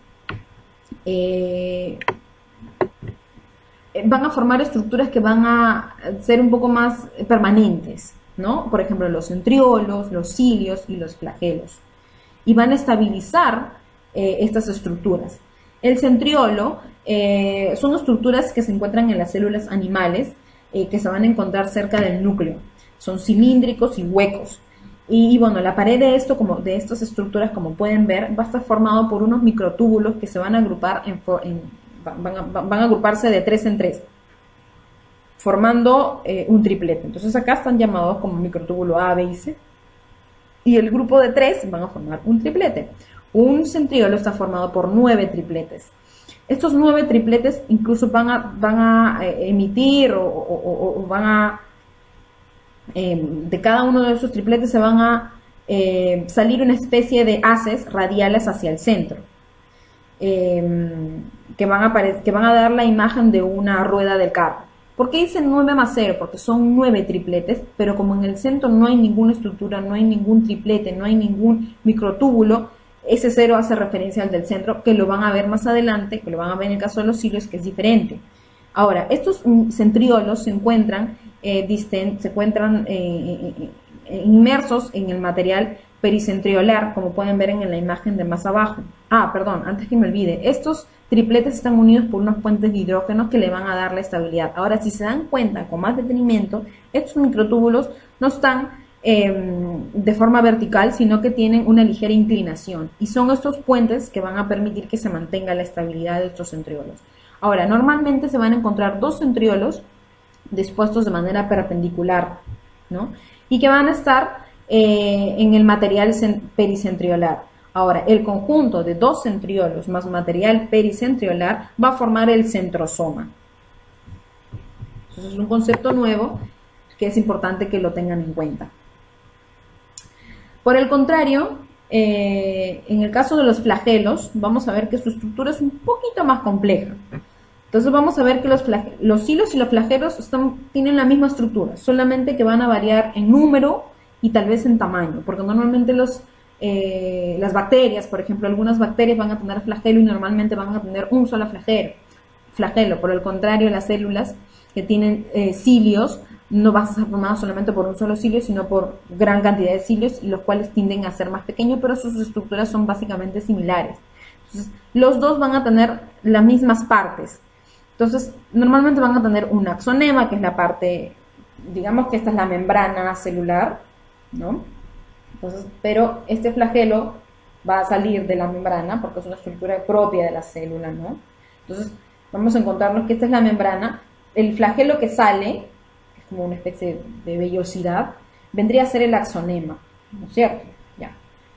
van a formar estructuras que van a ser un poco más permanentes, ¿no? Por ejemplo, los centriolos, los cilios y los flagelos. Y van a estabilizar estas estructuras. El centriolo son estructuras que se encuentran en las células animales que se van a encontrar cerca del núcleo. Son cilíndricos y huecos. Y bueno, la pared de estas estructuras, como pueden ver, va a estar formado por unos microtúbulos que se van a agrupar van a agruparse de 3 en 3, formando un triplete. Entonces acá están llamados como microtúbulo A, B y C. Y el grupo de 3 van a formar un triplete. Un centriolo está formado por 9 tripletes. Estos 9 tripletes incluso van a emitir o van a... de cada uno de esos tripletes se van a salir una especie de haces radiales hacia el centro, que van a dar la imagen de una rueda del carro. ¿Por qué dicen 9 más 0? Porque son 9 tripletes, pero como en el centro no hay ninguna estructura, no hay ningún triplete, no hay ningún microtúbulo, ese 0 hace referencia al del centro, que lo van a ver más adelante, que lo van a ver en el caso de los cilios, que es diferente. Ahora, estos centriolos se encuentran inmersos en el material pericentriolar, como pueden ver en la imagen de más abajo. Perdón, antes que me olvide, estos tripletes están unidos por unos puentes de hidrógeno que le van a dar la estabilidad. Ahora, si se dan cuenta con más detenimiento, estos microtúbulos no están de forma vertical, sino que tienen una ligera inclinación, y son estos puentes que van a permitir que se mantenga la estabilidad de estos centriolos. Ahora, normalmente se van a encontrar dos centriolos dispuestos de manera perpendicular, ¿no? Y que van a estar en el material pericentriolar. Ahora, el conjunto de dos centriolos más material pericentriolar va a formar el centrosoma. Entonces, es un concepto nuevo que es importante que lo tengan en cuenta. Por el contrario, en el caso de los flagelos, vamos a ver que su estructura es un poquito más compleja. Entonces vamos a ver que los cilios y los flagelos tienen la misma estructura, solamente que van a variar en número y tal vez en tamaño, porque normalmente las bacterias, por ejemplo, algunas bacterias van a tener flagelo y normalmente van a tener un solo flagelo. Por el contrario, las células que tienen cilios no van a estar formadas solamente por un solo cilio, sino por gran cantidad de cilios, y los cuales tienden a ser más pequeños, pero sus estructuras son básicamente similares. Entonces, los dos van a tener las mismas partes. Entonces, normalmente van a tener un axonema, que es la parte, digamos que esta es la membrana celular, ¿no? Entonces, pero este flagelo va a salir de la membrana porque es una estructura propia de la célula, ¿no? Entonces, vamos a encontrarnos que esta es la membrana. El flagelo que sale, que es como una especie de vellosidad, vendría a ser el axonema, ¿no es cierto? Ya.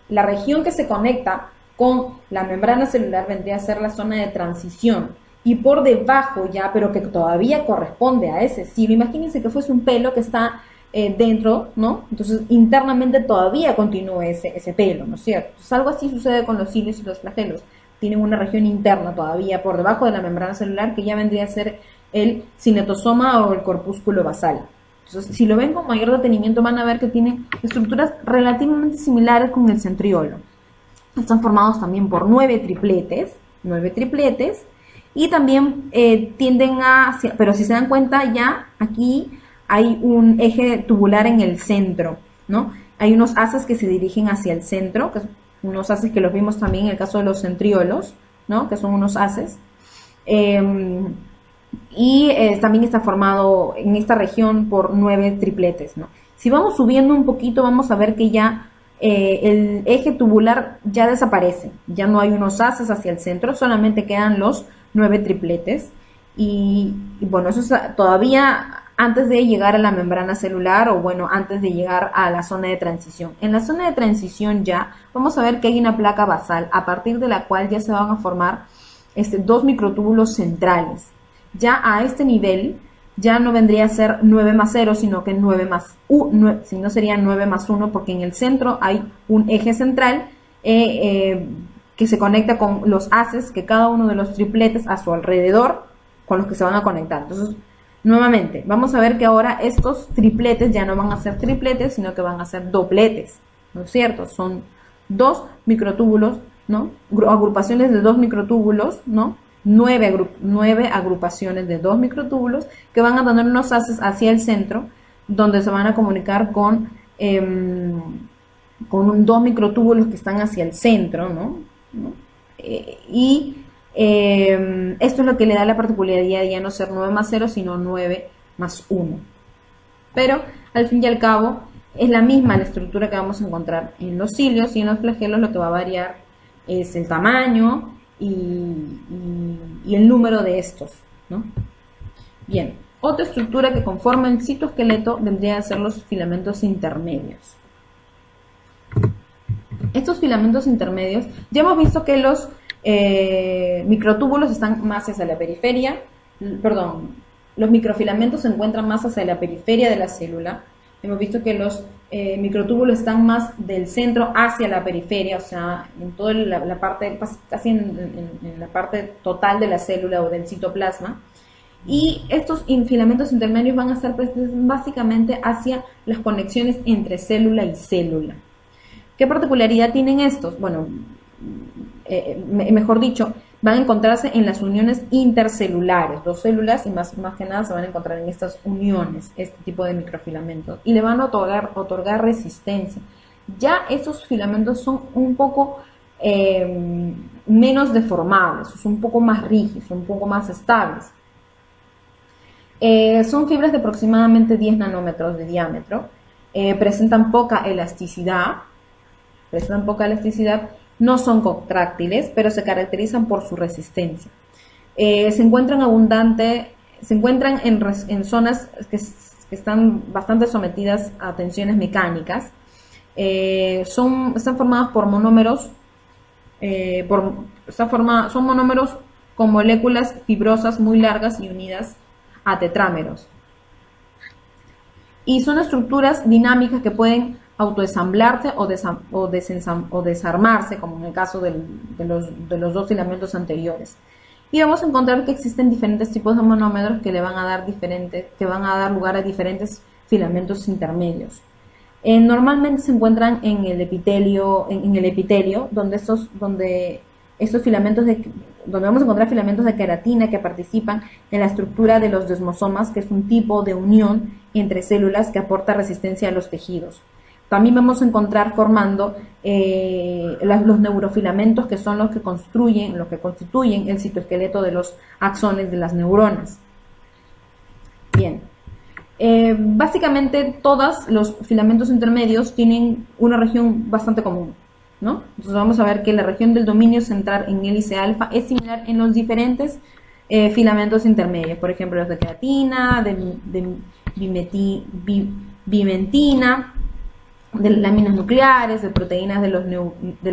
La región que se conecta con la membrana celular vendría a ser la zona de transición. Y por debajo ya, pero que todavía corresponde a ese cilio, imagínense que fuese un pelo que está dentro, ¿no? Entonces internamente todavía continúa ese pelo, ¿no es cierto? Entonces, algo así sucede con los cilios y los flagelos. Tienen una región interna todavía por debajo de la membrana celular, que ya vendría a ser el cinetosoma o el corpúsculo basal. Entonces, si lo ven con mayor detenimiento, van a ver que tienen estructuras relativamente similares con el centriolo. Están formados también por 9 tripletes, y también tienden pero si se dan cuenta, ya aquí hay un eje tubular en el centro, ¿no? Hay unos haces que se dirigen hacia el centro, que son unos haces que los vimos también en el caso de los centriolos, ¿no? Que son unos haces. También está formado en esta región por 9 tripletes, ¿no? Si vamos subiendo un poquito, vamos a ver que ya el eje tubular ya desaparece, ya no hay unos haces hacia el centro, solamente quedan los 9 tripletes y bueno, eso es todavía antes de llegar a la membrana celular o bueno, antes de llegar a la zona de transición. En la zona de transición ya vamos a ver que hay una placa basal a partir de la cual ya se van a formar dos microtúbulos centrales. Ya a este nivel ya no vendría a ser 9 más 0, sino que 9 más 1, si no sería 9 más 1, porque en el centro hay un eje central que se conecta con los haces que cada uno de los tripletes a su alrededor con los que se van a conectar. Entonces, nuevamente, vamos a ver que ahora estos tripletes ya no van a ser tripletes, sino que van a ser dobletes, ¿no es cierto? Son 2 microtúbulos, ¿no? Agrupaciones de 2 microtúbulos, ¿no? 9 agrupaciones de 2 microtúbulos que van a tener unos haces hacia el centro, donde se van a comunicar con 2 microtúbulos que están hacia el centro, ¿no? Esto es lo que le da la particularidad de ya no ser 9 más 0, sino 9 más 1. Pero, al fin y al cabo, es la misma la estructura que vamos a encontrar en los cilios, y en los flagelos lo que va a variar es el tamaño y el número de estos, ¿no? Bien, otra estructura que conforma el citoesqueleto vendría a ser los filamentos intermedios. Estos filamentos intermedios, ya hemos visto que los microtúbulos están más hacia la periferia, los microfilamentos se encuentran más hacia la periferia de la célula. Hemos visto que los microtúbulos están más del centro hacia la periferia, o sea, en toda la parte, casi en la parte total de la célula o del citoplasma. Y estos filamentos intermedios van a estar presentes básicamente hacia las conexiones entre célula y célula. ¿Qué particularidad tienen estos? Bueno, mejor dicho, van a encontrarse en las uniones intercelulares. 2 células y más que nada se van a encontrar en estas uniones, este tipo de microfilamentos, y le van a otorgar resistencia. Ya estos filamentos son un poco menos deformables, son un poco más rígidos, un poco más estables. Son fibras de aproximadamente 10 nanómetros de diámetro, presentan poca elasticidad, no son contráctiles, pero se caracterizan por su resistencia. Se encuentran en zonas que están bastante sometidas a tensiones mecánicas. Están formadas por monómeros, son monómeros con moléculas fibrosas muy largas y unidas a tetrámeros. Y son estructuras dinámicas que pueden autoensamblarse o desarmarse, como en el caso de los 2 filamentos anteriores. Y vamos a encontrar que existen diferentes tipos de monómeros que van a dar lugar a diferentes filamentos intermedios. Normalmente se encuentran en el epitelio, donde vamos a encontrar filamentos de queratina que participan en la estructura de los desmosomas, que es un tipo de unión entre células que aporta resistencia a los tejidos. También vamos a encontrar formando los neurofilamentos, que son los que constituyen el citoesqueleto de los axones de las neuronas. Bien, básicamente todos los filamentos intermedios tienen una región bastante común, ¿no? Entonces vamos a ver que la región del dominio central en hélice alfa es similar en los diferentes filamentos intermedios, por ejemplo los de queratina, de bimentina, de láminas nucleares, de proteínas de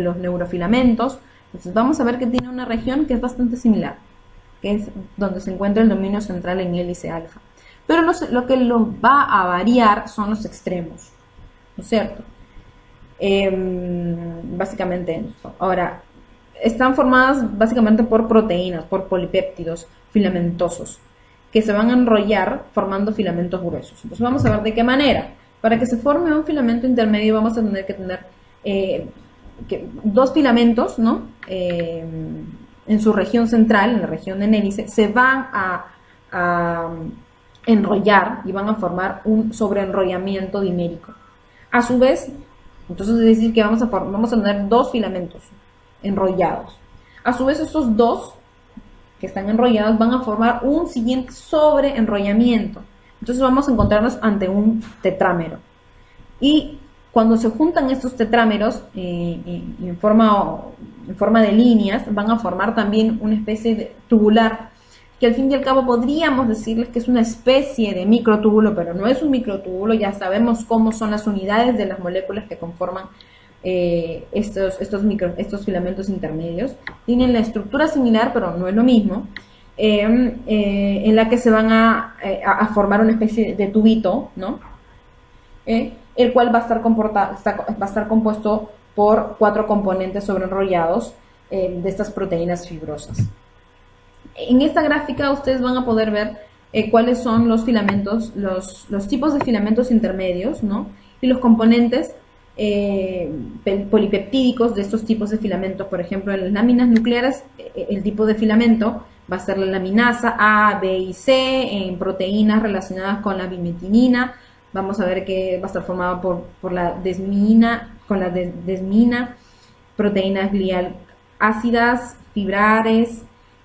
los neurofilamentos. Entonces vamos a ver que tiene una región que es bastante similar, que es donde se encuentra el dominio central en hélice alfa. Pero lo que los va a variar son los extremos, ¿no es cierto? Básicamente esto. Ahora, están formadas básicamente por proteínas, por polipéptidos filamentosos, que se van a enrollar formando filamentos gruesos. Entonces vamos a ver de qué manera. Para que se forme un filamento intermedio vamos a tener que tener 2 filamentos, ¿no? En su región central, en la región de hélice, se van a enrollar y van a formar un sobreenrollamiento dimérico. A su vez, entonces es decir que vamos a tener 2 filamentos enrollados. A su vez, estos 2 que están enrollados van a formar un siguiente sobreenrollamiento. Entonces vamos a encontrarnos ante un tetrámero. Y Cuando se juntan estos tetrámeros en forma de líneas, van a formar también una especie de tubular, que al fin y al cabo podríamos decirles que es una especie de microtúbulo, pero no es un microtúbulo. Ya sabemos cómo son las unidades de las moléculas que conforman estos filamentos intermedios. Tienen la estructura similar, pero no es lo mismo, en la que se van a formar una especie de tubito, ¿no? El cual va a estar compuesto por 4 componentes sobreenrollados de estas proteínas fibrosas. En esta gráfica ustedes van a poder ver cuáles son los filamentos, los tipos de filamentos intermedios, ¿no? Y los componentes polipeptídicos de estos tipos de filamentos. Por ejemplo, en las láminas nucleares, el tipo de filamento va a ser la laminasa A, B y C. En proteínas relacionadas con la bimetinina, vamos a ver que va a estar formada por la desmina, proteínas glial ácidas, fibrares.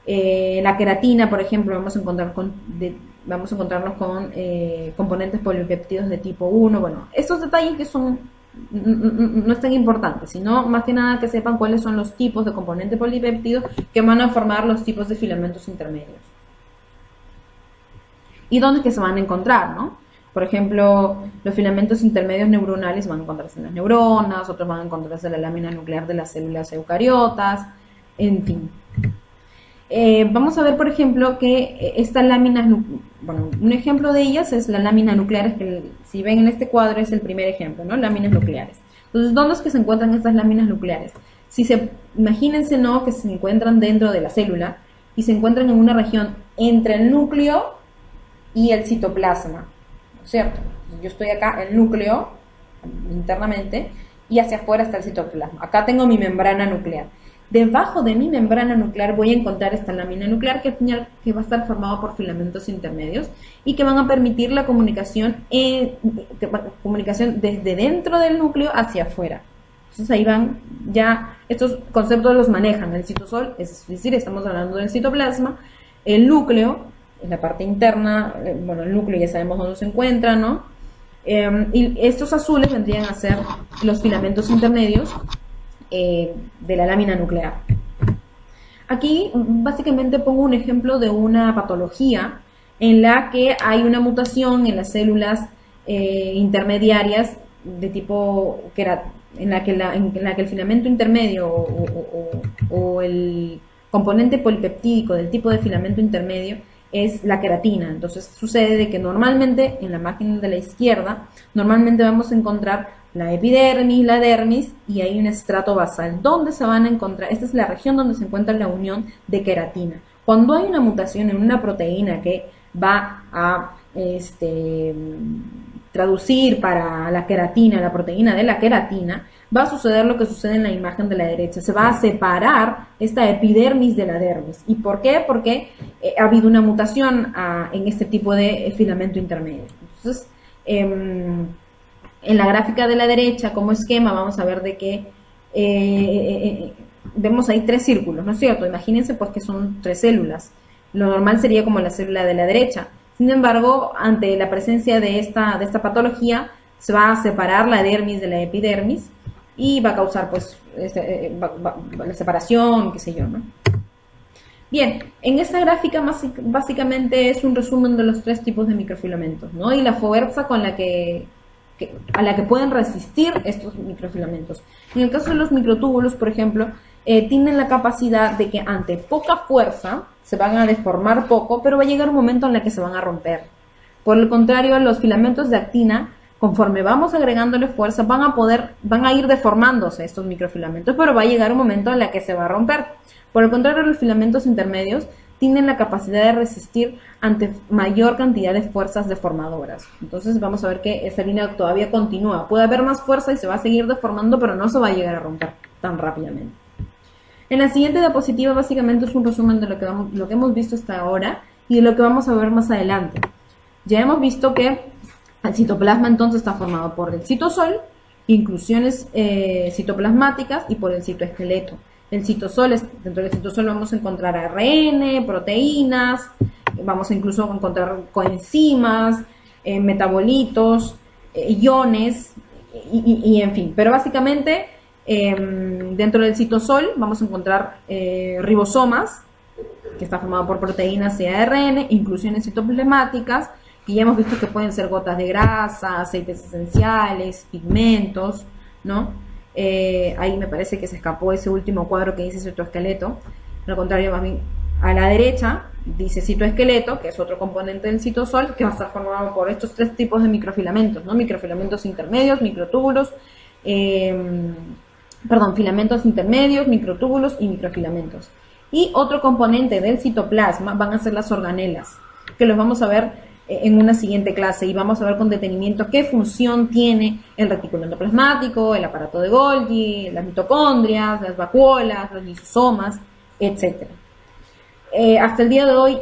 La queratina, por ejemplo, vamos a encontrarnos con componentes polipeptídeos de tipo 1. Bueno, estos detalles que no es tan importante, sino más que nada que sepan cuáles son los tipos de componentes polipeptídeos que van a formar los tipos de filamentos intermedios. ¿Y dónde es que se van a encontrar, no? Por ejemplo, los filamentos intermedios neuronales van a encontrarse en las neuronas, otros van a encontrarse en la lámina nuclear de las células eucariotas, en fin. Vamos a ver, por ejemplo, que estas láminas, bueno, un ejemplo de ellas es la lámina nuclear, que si ven en este cuadro es el primer ejemplo, ¿no? Láminas nucleares. Entonces, ¿dónde es que se encuentran estas láminas nucleares? Imagínense, ¿no?, que se encuentran dentro de la célula y se encuentran en una región entre el núcleo y el citoplasma, ¿no es cierto? Yo estoy acá, el núcleo, internamente, y hacia afuera está el citoplasma. Acá tengo mi membrana nuclear. Debajo de mi membrana nuclear voy a encontrar esta lámina nuclear que va a estar formada por filamentos intermedios y que van a permitir la comunicación desde dentro del núcleo hacia afuera. Entonces ahí van, ya estos conceptos los manejan el citosol, es decir, estamos hablando del citoplasma, el núcleo, en la parte interna, bueno, el núcleo ya sabemos dónde se encuentra, ¿no? Y estos azules vendrían a ser los filamentos intermedios de la lámina nuclear. Aquí básicamente pongo un ejemplo de una patología en la que hay una mutación en las células intermediarias de tipo en la que el filamento intermedio o el componente polipeptídico del tipo de filamento intermedio es la queratina. Entonces sucede de que normalmente en la máquina de la izquierda normalmente vamos a encontrar la epidermis, la dermis, y hay un estrato basal. ¿Dónde se van a encontrar? Esta es la región donde se encuentra la unión de queratina. Cuando hay una mutación en una proteína que va a traducir para la queratina, la proteína de la queratina, va a suceder lo que sucede en la imagen de la derecha. Se va a separar esta epidermis de la dermis. ¿Y por qué? Porque ha habido una mutación en este tipo de filamento intermedio. Entonces, en la gráfica de la derecha, como esquema, vamos a ver de que vemos ahí 3 círculos, ¿no es cierto? Imagínense porque son 3 células. Lo normal sería como la célula de la derecha. Sin embargo, ante la presencia de esta patología, se va a separar la dermis de la epidermis y va a causar, pues, la separación, qué sé yo, ¿no? Bien, en esta gráfica básicamente es un resumen de los 3 tipos de microfilamentos, ¿no? Y la fuerza con la a la que pueden resistir estos microfilamentos. En el caso de los microtúbulos, por ejemplo, tienen la capacidad de que ante poca fuerza se van a deformar poco, pero va a llegar un momento en el que se van a romper. Por el contrario, los filamentos de actina, conforme vamos agregándole fuerza, van a ir deformándose estos microfilamentos, pero va a llegar un momento en el que se va a romper. Por el contrario, los filamentos intermedios tienen la capacidad de resistir ante mayor cantidad de fuerzas deformadoras. Entonces vamos a ver que esta línea todavía continúa. Puede haber más fuerza y se va a seguir deformando, pero no se va a llegar a romper tan rápidamente. En la siguiente diapositiva básicamente es un resumen de lo que hemos visto hasta ahora y de lo que vamos a ver más adelante. Ya hemos visto que el citoplasma entonces está formado por el citosol, inclusiones citoplasmáticas, y por el citoesqueleto. Dentro del citosol vamos a encontrar ARN, proteínas, vamos a incluso encontrar coenzimas, metabolitos, iones, en fin, pero básicamente dentro del citosol vamos a encontrar ribosomas, que está formado por proteínas y ARN, inclusiones citoplasmáticas, que ya hemos visto que pueden ser gotas de grasa, aceites esenciales, pigmentos, ¿no? Ahí me parece que se escapó ese último cuadro que dice citoesqueleto. Al contrario, más bien a la derecha dice citoesqueleto, que es otro componente del citosol, que va a estar formado por estos tres tipos de microfilamentos, ¿no? Microfilamentos intermedios, microtúbulos, filamentos intermedios, microtúbulos y microfilamentos. Y otro componente del citoplasma van a ser las organelas, que los vamos a ver en una siguiente clase y vamos a ver con detenimiento qué función tiene el retículo endoplasmático, el aparato de Golgi, las mitocondrias, las vacuolas, los lisosomas, etc. Hasta el día de hoy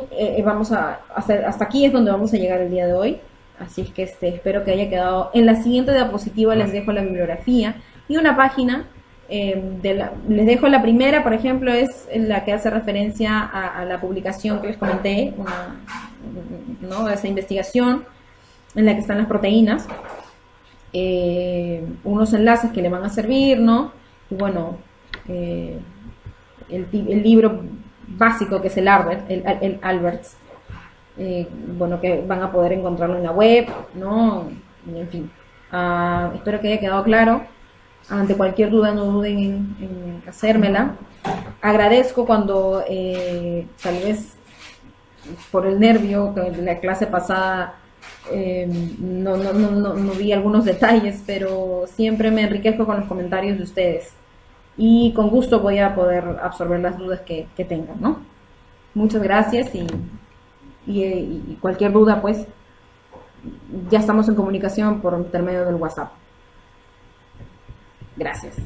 hasta aquí es donde vamos a llegar el día de hoy, así es que espero que haya quedado. En la siguiente diapositiva les dejo la bibliografía y una página. Les dejo la primera, por ejemplo, es la que hace referencia a la publicación que les comenté, ¿no? Esa investigación en la que están las proteínas, unos enlaces que le van a servir, ¿no? Y bueno, el libro básico que es el Alberts, bueno, que van a poder encontrarlo en la web, ¿no? Y en fin, espero que haya quedado claro. Ante cualquier duda no duden en hacérmela. Agradezco cuando tal vez por el nervio que en la clase pasada no vi algunos detalles, pero siempre me enriquezco con los comentarios de ustedes y con gusto voy a poder absorber las dudas que tengan, ¿no? Muchas gracias y cualquier duda, pues ya estamos en comunicación por intermedio del WhatsApp. Gracias.